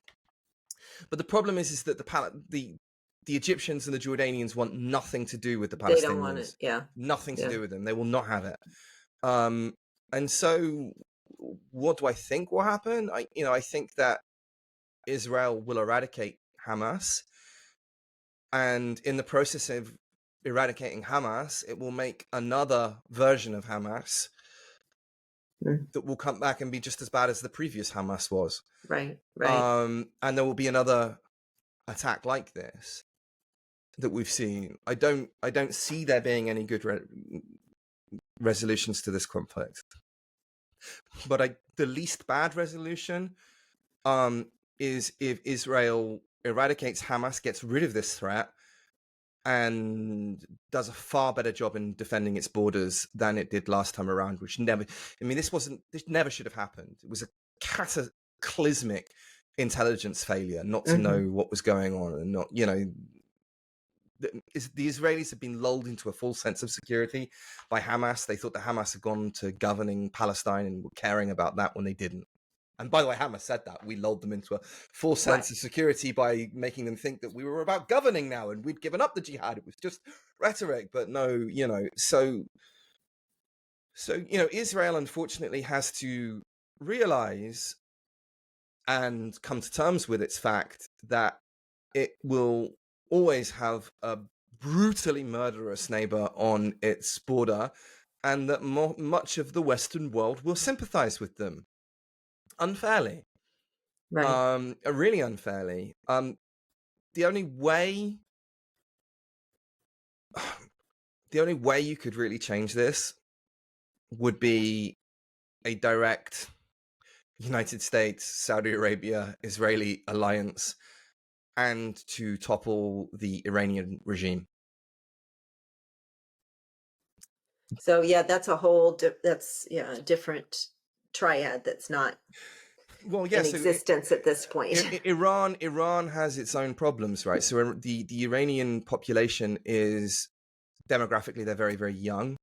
but the problem is that the Egyptians and the Jordanians want nothing to do with the Palestinians. They don't want it. Yeah. Nothing to do with them. They will not have it. And so what do I think will happen? I think that Israel will eradicate Hamas, and in the process of eradicating Hamas, it will make another version of Hamas Mm. that will come back and be just as bad as the previous Hamas was. Right, right. And there will be another attack like this that we've seen. I don't see there being any good resolutions to this conflict. But the least bad resolution is if Israel eradicates Hamas, gets rid of this threat, and does a far better job in defending its borders than it did last time around, which never, I mean, this never should have happened. It was a cataclysmic intelligence failure not to know Hmm. what was going on, and not, the Israelis have been lulled into a false sense of security by Hamas. They thought that Hamas had gone to governing Palestine and were caring about that when they didn't. And by the way, Hamas said that. We lulled them into a false Right. sense of security by making them think that we were about governing now and we'd given up the jihad. It was just rhetoric. But no, Israel unfortunately has to realize and come to terms with its fact that it will always have a brutally murderous neighbor on its border, and that much of the Western world will sympathize with them unfairly, Right. really unfairly. The only way, the only way you could really change this would be a direct United States, Saudi Arabia, Israeli alliance, and to topple the Iranian regime. So yeah, that's a a different triad that's not Well, yeah. in So existence at this point. Iran has its own problems, right? So the Iranian population is demographically, they're very, very young.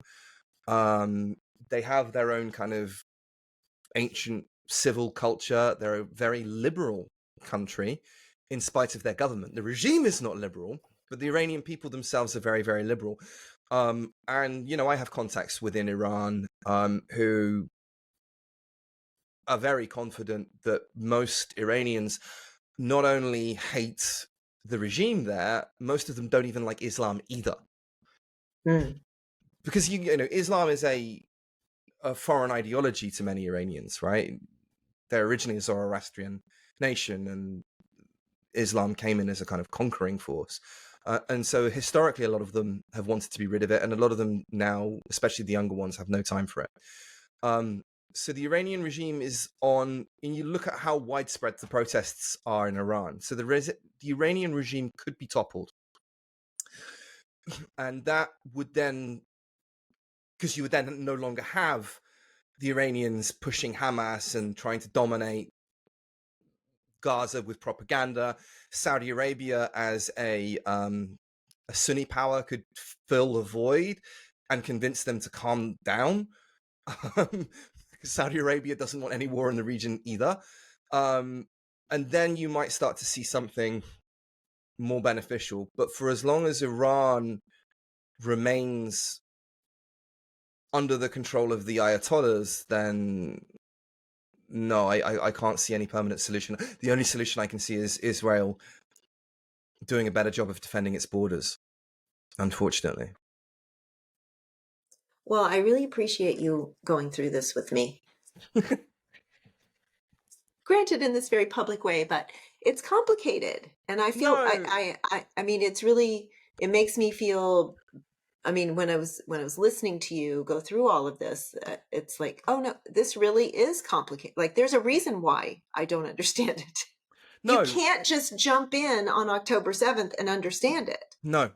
They have their own kind of ancient civil culture. They're a very liberal country in spite of their government. The regime is not liberal, but the Iranian people themselves are very, very liberal. And I have contacts within Iran who are very confident that most Iranians not only hate the regime there, most of them don't even like Islam either. Mm. Because Islam is a foreign ideology to many Iranians, right? They're originally a Zoroastrian nation, and Islam came in as a kind of conquering force. And so historically, a lot of them have wanted to be rid of it, and a lot of them now, especially the younger ones, have no time for it. So the Iranian regime is on, and you look at how widespread the protests are in Iran. So the Iranian regime could be toppled. And that would then, because you would then no longer have the Iranians pushing Hamas and trying to dominate Gaza with propaganda. Saudi Arabia as a Sunni power could fill the void and convince them to calm down. Saudi Arabia doesn't want any war in the region either. And then you might start to see something more beneficial. But for as long as Iran remains under the control of the Ayatollahs, then no, I can't see any permanent solution. The only solution I can see is Israel doing a better job of defending its borders, unfortunately. Well, I really appreciate you going through this with me. Granted, in this very public way, but it's complicated, and I feel No, I mean, it makes me feel. I mean, when I was listening to you go through all of this, it's like, oh no, this really is complicated. Like, there's a reason why I don't understand it. You no, can't just jump in on October 7th and understand it. no,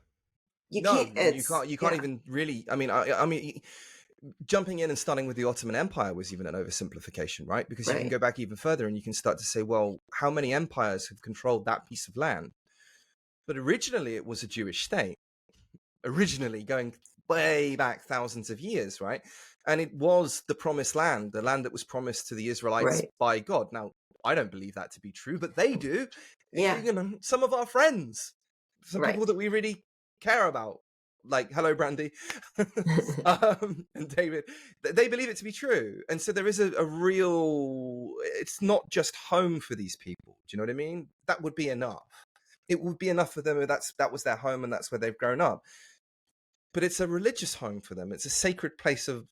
You no. can't. You It's can't. You can't yeah, even really. I mean, jumping in and starting with the Ottoman Empire was even an oversimplification, right? Because you can right, go back even further and you can start to say, well, how many empires have controlled that piece of land? But originally, it was a Jewish state. Originally, going way back thousands of years, right? And it was the promised land, the land that was promised to the Israelites right, by God. Now, I don't believe that to be true, but they do. yeah, Some of our friends, some people right. that we really care about, like hello, Brandy, and David, they believe it to be true. And so there is a real, it's not just home for these people. Do you know what I mean? That would be enough. It would be enough for them. That was their home and that's where they've grown up. but it's a religious home for them. It's a sacred place of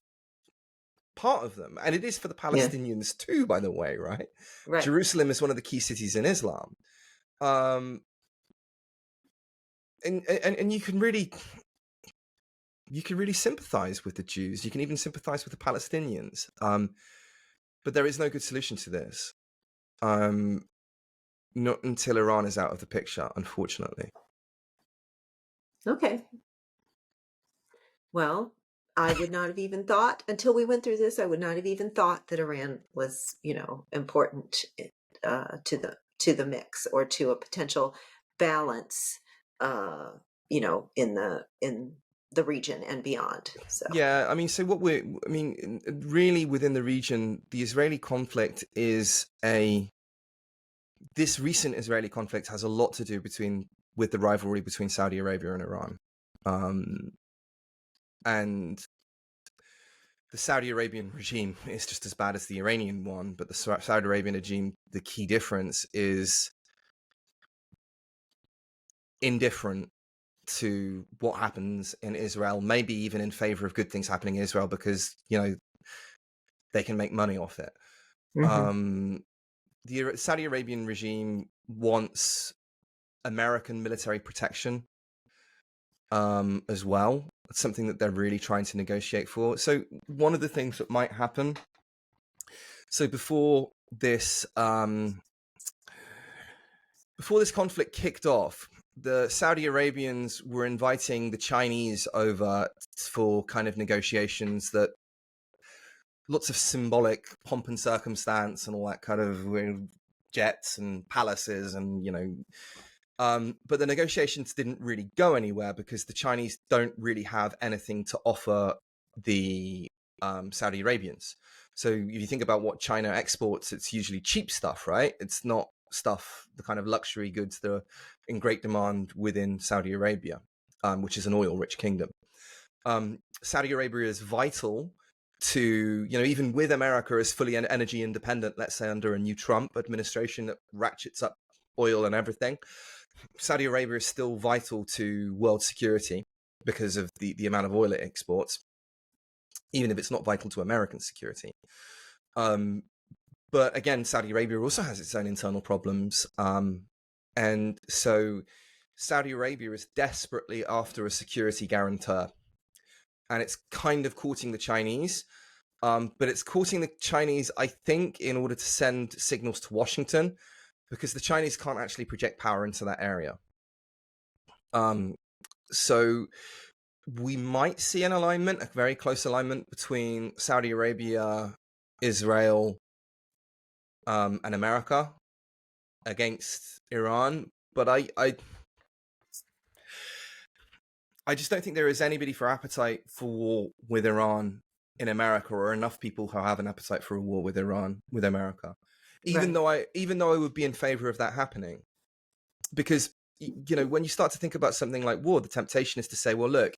part of them, and it is for the Yeah. Palestinians too, by the way, right? Right. Jerusalem is one of the key cities in Islam. um and you can really sympathize with the Jews. You can even sympathize with the Palestinians. But there is no good solution to this, um not until Iran is out of the picture, unfortunately. Okay. Well, I would not have even thought until we went through this. I would not have even thought that Iran was, important to the mix or to a potential balance, in the region and beyond. So, Yeah, I mean, so what we're, I mean, really within the region, the Israeli conflict is this recent Israeli conflict has a lot to do with the rivalry between Saudi Arabia and Iran. Um, and the Saudi Arabian regime is just as bad as the Iranian one, but the Saudi Arabian regime, the key difference is indifferent to what happens in Israel, maybe even in favor of good things happening in Israel because, they can make money off it. mhm. Um, the Saudi Arabian regime wants American military protection as well. It's something that they're really trying to negotiate for. So one of the things that might happen. So before this conflict kicked off, the Saudi Arabians were inviting the Chinese over for kind of negotiations that lots of symbolic pomp and circumstance and all that kind of jets and palaces and but the negotiations didn't really go anywhere because the Chinese don't really have anything to offer the Saudi Arabians. So if you think about what China exports, it's usually cheap stuff, right? It's not stuff, the kind of luxury goods that are in great demand within Saudi Arabia, which is an oil-rich kingdom. Saudi Arabia is vital to, even with America as fully energy independent, let's say under a new Trump administration that ratchets up oil and everything. Saudi Arabia is still vital to world security because of the amount of oil it exports, even if it's not vital to American security. But again, Saudi Arabia also has its own internal problems. And so Saudi Arabia is desperately after a security guarantor. And it's kind of courting the Chinese. But it's courting the Chinese, I think, in order to send signals to Washington, because the Chinese can't actually project power into that area. So we might see an alignment, a very close alignment between Saudi Arabia, Israel, and America against Iran. But I just don't think there is anybody for appetite for war with Iran in America, or enough people who have an appetite for a war with Iran with America. Even Right. though I would be in favor of that happening, because when you start to think about something like war, the temptation is to say, well, look,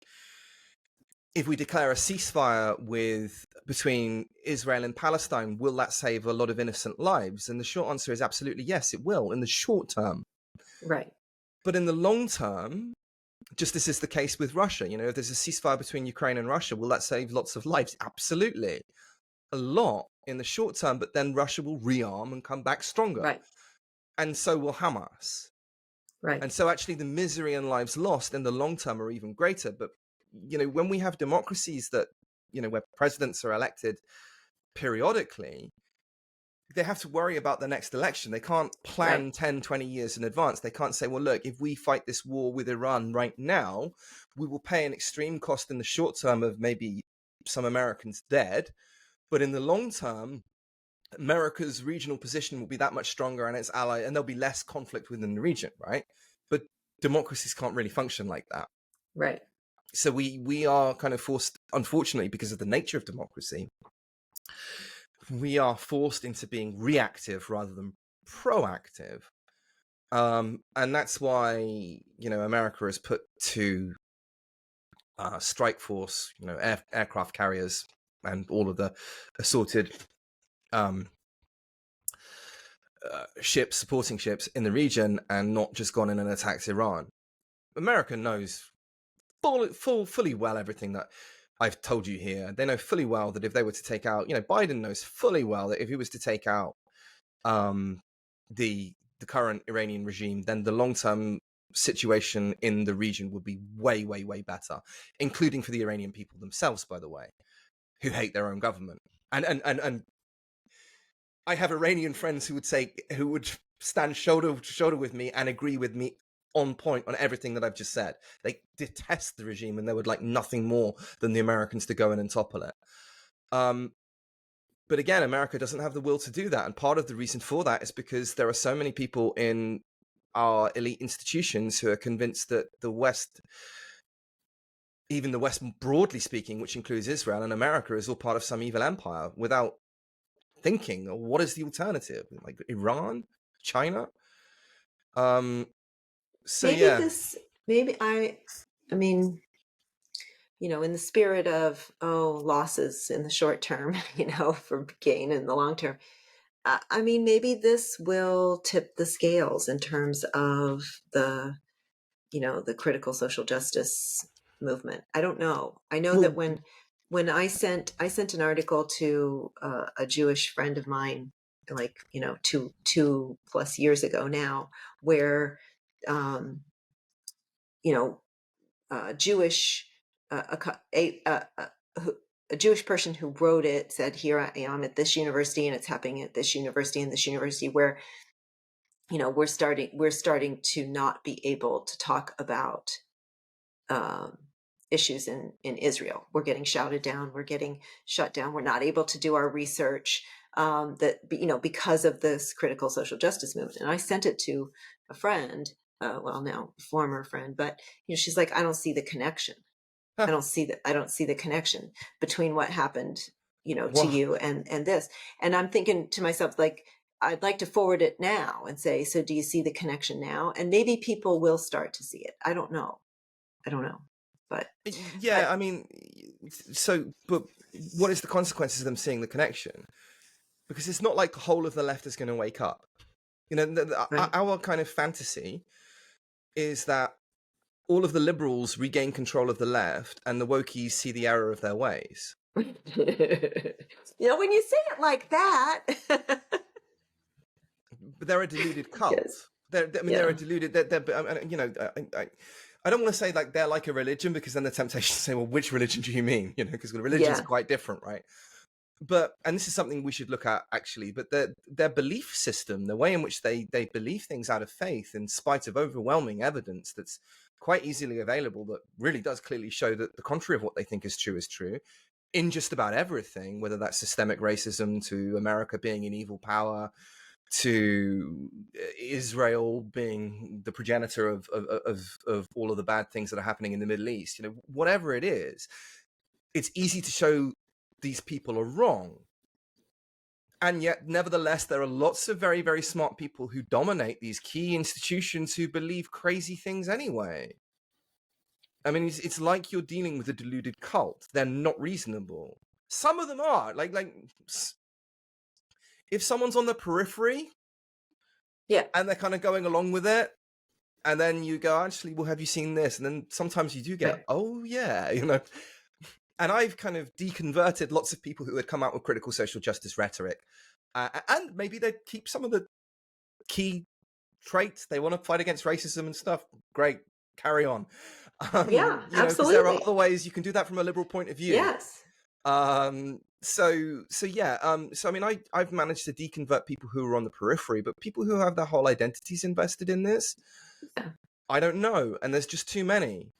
if we declare a ceasefire between Israel and Palestine, will that save a lot of innocent lives? And the short answer is absolutely yes, it will in the short term. Right. But in the long term, just as is the case with Russia, if there's a ceasefire between Ukraine and Russia, will that save lots of lives? Absolutely. A lot in the short term, but then Russia will rearm and come back stronger. Right. And so will Hamas. Right. And so actually the misery and lives lost in the long term are even greater. But, when we have democracies that, where presidents are elected periodically, they have to worry about the next election. They can't Right. plan 10, 20 years in advance. They can't say, well, look, if we fight this war with Iran right now, we will pay an extreme cost in the short term of maybe some Americans dead. But in the long term, America's regional position will be that much stronger and its ally, and there'll be less conflict within the region, right? But democracies can't really function like that. Right. So we are kind of forced, unfortunately, because of the nature of democracy, we are forced into being reactive rather than proactive. And that's why, America has put to strike force, aircraft carriers and all of the assorted ships, supporting ships in the region, and not just gone in and attacked Iran. America knows fully well everything that I've told you here. They know fully well that if they were to take out, Biden knows fully well that if he was to take out um, the current Iranian regime, then the long term situation in the region would be way, way, way better, including for the Iranian people themselves, by the way, who hate their own government. And I have Iranian friends who would stand shoulder to shoulder with me and agree with me on point on everything that I've just said. They detest the regime and they would like nothing more than the Americans to go in and topple it. But again, America doesn't have the will to do that. And part of the reason for that is because there are so many people in our elite institutions who are convinced that the West, even the West broadly speaking, which includes Israel and America, is all part of some evil empire without thinking, what is the alternative? Like Iran, China? So Maybe yeah. this, maybe I mean, in the spirit of, losses in the short term, for gain in the long term. I mean, maybe this will tip the scales in terms of the critical social justice movement. I don't know. I know that Well, when I sent an article to a Jewish friend of mine, like, 2+ years ago now, where um, you know Jewish a Jewish person who wrote it said, "Here I am at this university, and it's happening at this university and this university, where we're starting to not be able to talk about um, issues in Israel. We're getting shouted down. We're getting shut down. We're not able to do our research because of this critical social justice movement." And I sent it to a friend, well, now former friend, but she's like, "I don't see the connection. huh, I don't see the connection between what happened, to well, you and this." And I'm thinking to myself, like, I'd like to forward it now and say, "So do you see the connection now?" And maybe people will start to see it. I don't know. I don't know. But yeah, but I mean, but what is the consequences of them seeing the connection? Because it's not like the whole of the left is going to wake up. right. Our kind of fantasy is that all of the liberals regain control of the left and the wokies see the error of their ways. When you say it like that, But they're a deluded cult. yes. They're Yeah. a deluded. I don't want to say like they're like a religion, because then the temptation to say, well, which religion do you mean? Because religion's Yeah. quite different, right? But and this is something we should look at actually. But their belief system, the way in which they believe things out of faith, in spite of overwhelming evidence that's quite easily available, that really does clearly show that the contrary of what they think is true in just about everything, whether that's systemic racism, to America being an evil power, to Israel being the progenitor of all of the bad things that are happening in the Middle East. Whatever it is, it's easy to show these people are wrong. And yet, nevertheless, there are lots of very, very smart people who dominate these key institutions who believe crazy things anyway. I mean, it's like you're dealing with a deluded cult. They're not reasonable. Some of them are. Like if someone's on the periphery Yeah. and they're kind of going along with it, and then you go, actually, well, have you seen this? And then sometimes you do get, Right. oh yeah, And I've kind of deconverted lots of people who had come out with critical social justice rhetoric, and maybe they keep some of the key traits. They want to fight against racism and stuff. Great, carry on. Yeah. Because there are Absolutely. other ways you can do that from a liberal point of view. Yes. So yeah. So I mean, I've managed to deconvert people who are on the periphery, but people who have their whole identities invested in this, Yeah. I don't know, and there's just too many.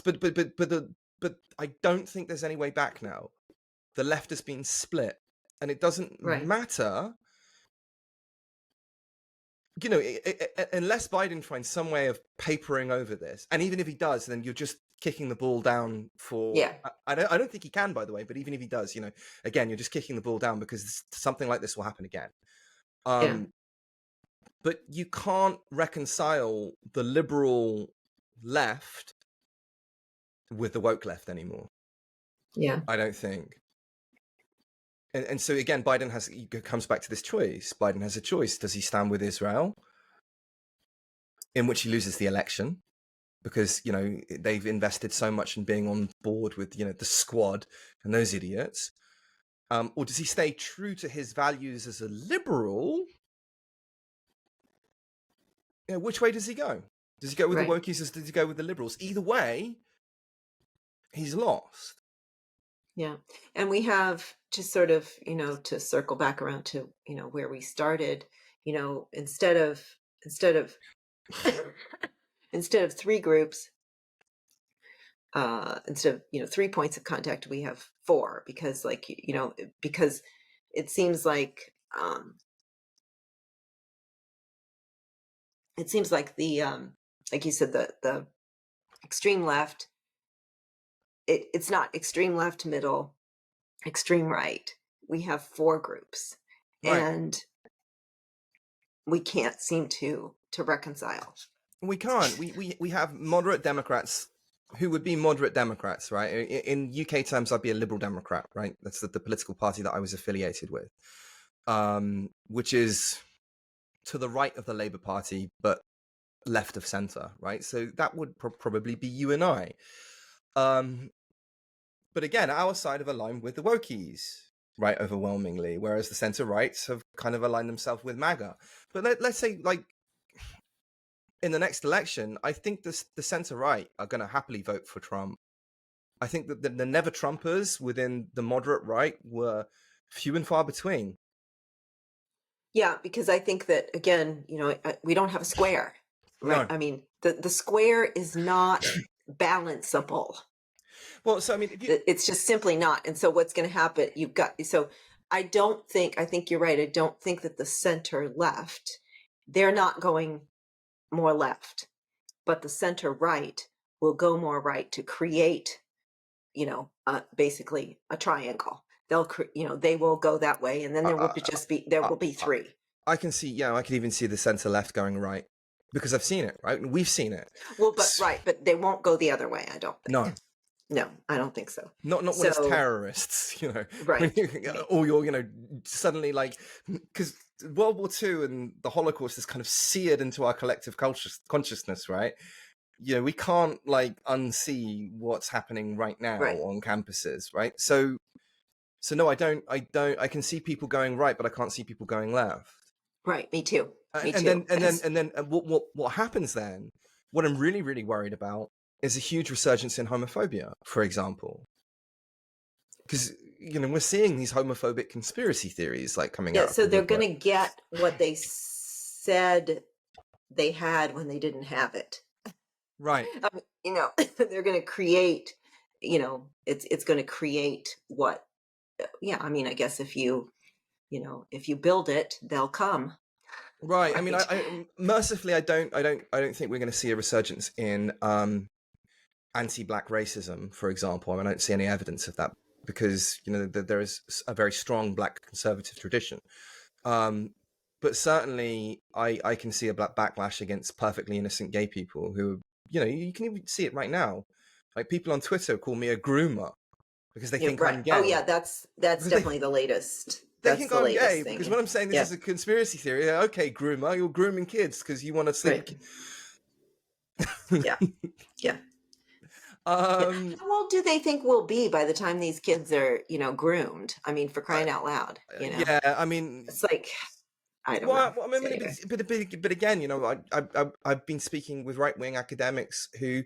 But I don't think there's any way back now. The left has been split, and it doesn't Right. matter. Unless Biden finds some way of papering over this, and even if he does, then you're just kicking the ball down for. Yeah. I don't think he can, by the way. But even if he does, again, you're just kicking the ball down, because something like this will happen again. Yeah. But you can't reconcile the liberal left with the woke left anymore. Yeah. I don't think. And so again, comes back to this choice. Biden has a choice. Does he stand with Israel, in which he loses the election? because they've invested so much in being on board with the squad and those idiots, or does he stay true to his values as a liberal? Which way does he go? Does he go with the Right. wokies, or does he go with the liberals? Either way, he's lost. Yeah. And we have to sort of, to circle back around to, where we started, instead of instead of instead of three groups, instead of, 3 points of contact, we have four, because because it seems like the like you said, the extreme left, it's not extreme left, middle, extreme right. We have four groups, Right. and we can't seem to reconcile. We can't. We have moderate Democrats who would be moderate Democrats, right? In UK terms, I'd be a Liberal Democrat, right? That's the political party that I was affiliated with, which is to the right of the Labour Party, but left of centre, right? So that would probably be you and I. But again, our side have aligned with the wokies, right, overwhelmingly, whereas the centre-rights have kind of aligned themselves with MAGA. But let's say, like, in the next election, I think the centre-right are going to happily vote for Trump. I think that the never-Trumpers within the moderate right were few and far between. Yeah, because I think that, again, we don't have a square, right? No. I mean, the square is not balanceable. Well, so I mean, It's just simply not. And so what's going to happen? I think you're right. I don't think that the center left, they're not going more left, but the center right will go more right to create, basically a triangle. They will go that way, and then there will be three. I can see, I could even see the centre left going right, because I've seen it, right? We've seen it. Well, but they won't go the other way, I don't think. No, I don't think so. not when it's terrorists, Right. or you're, suddenly, like, because World War II and the Holocaust is kind of seared into our collective consciousness, right? We can't, like, unsee what's happening right now on campuses, right? So no, I don't. I can see people going right, but I can't see people going left. Right. Me too. And then what happens then? What I'm really, really worried about is a huge resurgence in homophobia, for example, because we're seeing these homophobic conspiracy theories, like, coming out. So they're going to get what they said they had when they didn't have it. Right. They're going to create. It's going to create what. Yeah, I mean, I guess if you build it, they'll come. Right. I mean, I mercifully, I don't think we're going to see a resurgence in anti-black racism, for example. I mean, I don't see any evidence of that, because there is a very strong black conservative tradition. But certainly, I can see a black backlash against perfectly innocent gay people who, you can even see it right now. Like, people on Twitter call me a groomer because they think I'm gay. Oh yeah, that's definitely the latest. They think I'm gay thing. because when I'm saying this is a conspiracy theory, okay, groomer, you're grooming kids because you want to sleep. Yeah. How old do they think we'll be by the time these kids are, groomed? I mean, for crying out loud, Yeah, I mean, it's like, I don't know. I mean, anyway. but again, I've been speaking with right-wing academics who,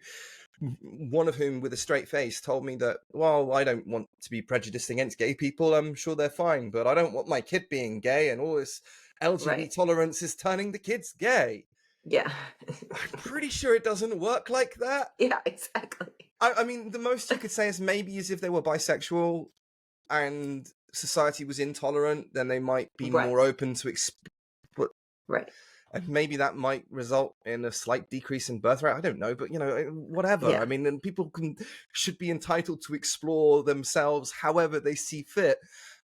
one of whom with a straight face told me that, well, I don't want to be prejudiced against gay people. I'm sure they're fine, but I don't want my kid being gay, and all this LGBT tolerance is turning the kids gay. Yeah. I'm pretty sure it doesn't work like that. Yeah, exactly. I mean, the most you could say is maybe as if they were bisexual and society was intolerant, then they might be more open to Right. And maybe that might result in a slight decrease in birth rate. I don't know, but whatever. Yeah. I mean, and people should be entitled to explore themselves however they see fit,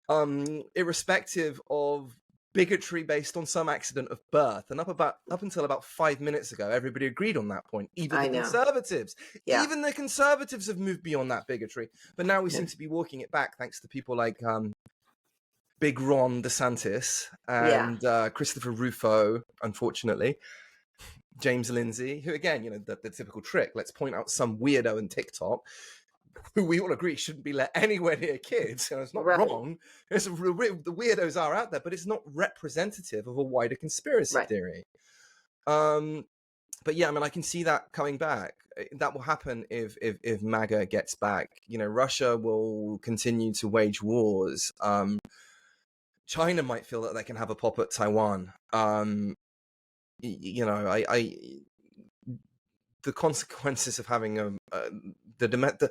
irrespective of bigotry based on some accident of birth. And up until about 5 minutes ago, everybody agreed on that point. Even the conservatives. Yeah. Even the conservatives have moved beyond that bigotry. But now we seem to be walking it back, thanks to people like Big Ron DeSantis and Christopher Rufo, unfortunately. James Lindsay, who again, the typical trick. Let's point out some weirdo in TikTok who we all agree shouldn't be let anywhere near kids. It's not Right. wrong. The weirdos are out there, but it's not representative of a wider conspiracy Right. theory. But yeah, I can see that coming back. That will happen if MAGA gets back. Russia will continue to wage wars. China might feel that they can have a pop at Taiwan. The consequences of having the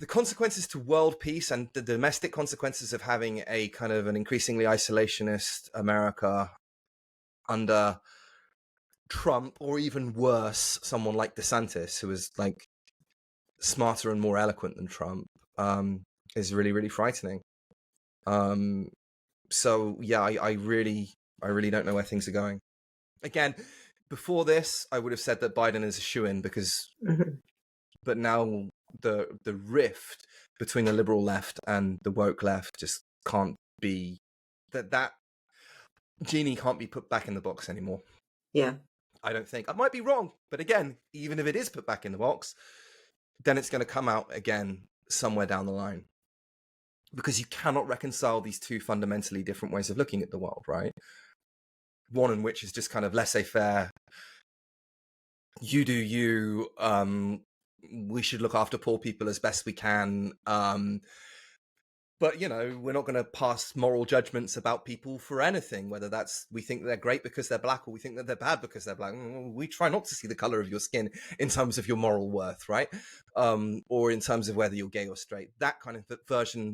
consequences to world peace and the domestic consequences of having a kind of an increasingly isolationist America under Trump, or even worse, someone like DeSantis, who is like smarter and more eloquent than Trump, is really, really frightening. So yeah, I really don't know where things are going. Again, before this, I would have said that Biden is a shoo-in because, but now the rift between the liberal left and the woke left just can't be, that genie can't be put back in the box anymore. Yeah. I don't think. I might be wrong, but again, even if it is put back in the box, then it's going to come out again somewhere down the line. Because you cannot reconcile these two fundamentally different ways of looking at the world, right? One in which is just kind of laissez-faire. You do you. We should look after poor people as best we can. But, we're not going to pass moral judgments about people for anything, whether that's we think they're great because they're black or we think that they're bad because they're black. We try not to see the color of your skin in terms of your moral worth, right? Or in terms of whether you're gay or straight. That kind of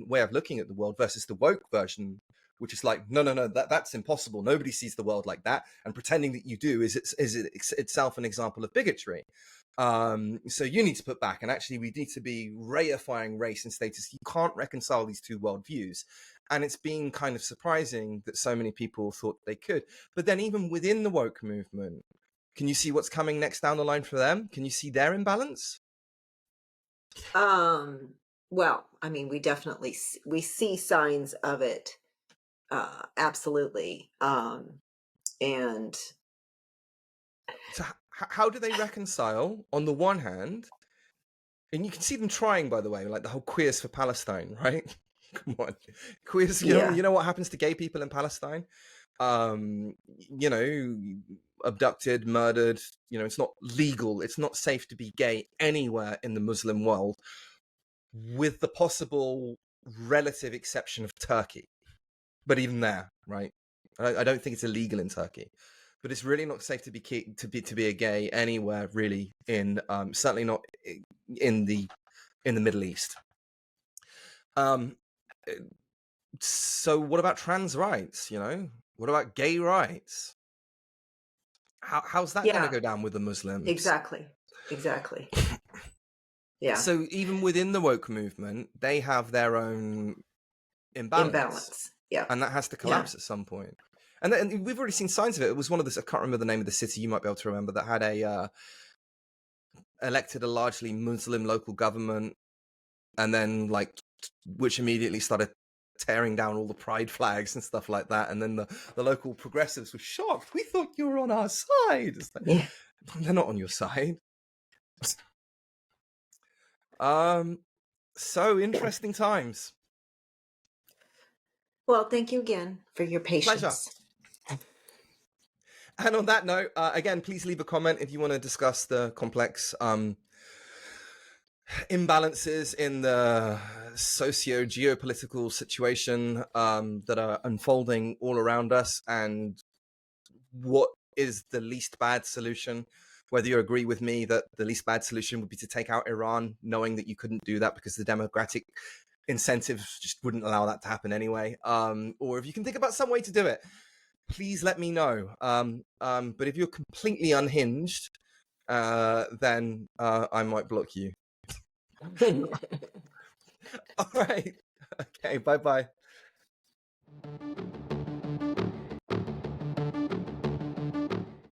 way of looking at the world versus the woke version, which is like, no, that's impossible. Nobody sees the world like that. And pretending that you do is itself an example of bigotry. So you need to put back, and actually we need to be reifying race and status. You can't reconcile these two worldviews. And it's been kind of surprising that so many people thought they could. But then even within the woke movement, can you see what's coming next down the line for them? Can you see their imbalance? Well, we definitely we see signs of it. Absolutely. And So how do they reconcile on the one hand, and you can see them trying, by the way, like the whole Queers for Palestine, right? Come on, queers. Yeah. You know what happens to gay people in Palestine? Abducted, murdered. It's not legal. It's not safe to be gay anywhere in the Muslim world, with the possible relative exception of Turkey. But even there, right? I don't think it's illegal in Turkey, but it's really not safe to be a gay anywhere really in certainly not in the Middle East. So what about trans rights? What about gay rights? How's that going to go down with the Muslims? Exactly. Yeah. So even within the woke movement, they have their own imbalance. Yeah. And that has to collapse at some point. And we've already seen signs of it. It was one of the, I can't remember the name of the city, you might be able to remember, that had elected a largely Muslim local government, and then which immediately started tearing down all the pride flags and stuff like that. And then the local progressives were shocked. We thought you were on our side. It's like, Yeah. They're not on your side. So interesting times. Well, thank you again for your patience. Pleasure. And on that note, again, please leave a comment if you want to discuss the complex imbalances in the socio-geopolitical situation that are unfolding all around us, and what is the least bad solution. Whether you agree with me that the least bad solution would be to take out Iran, knowing that you couldn't do that because the democratic incentives just wouldn't allow that to happen anyway, or if you can think about some way to do it, please let me know. But if you're completely unhinged, then I might block you. All right. Okay, bye-bye.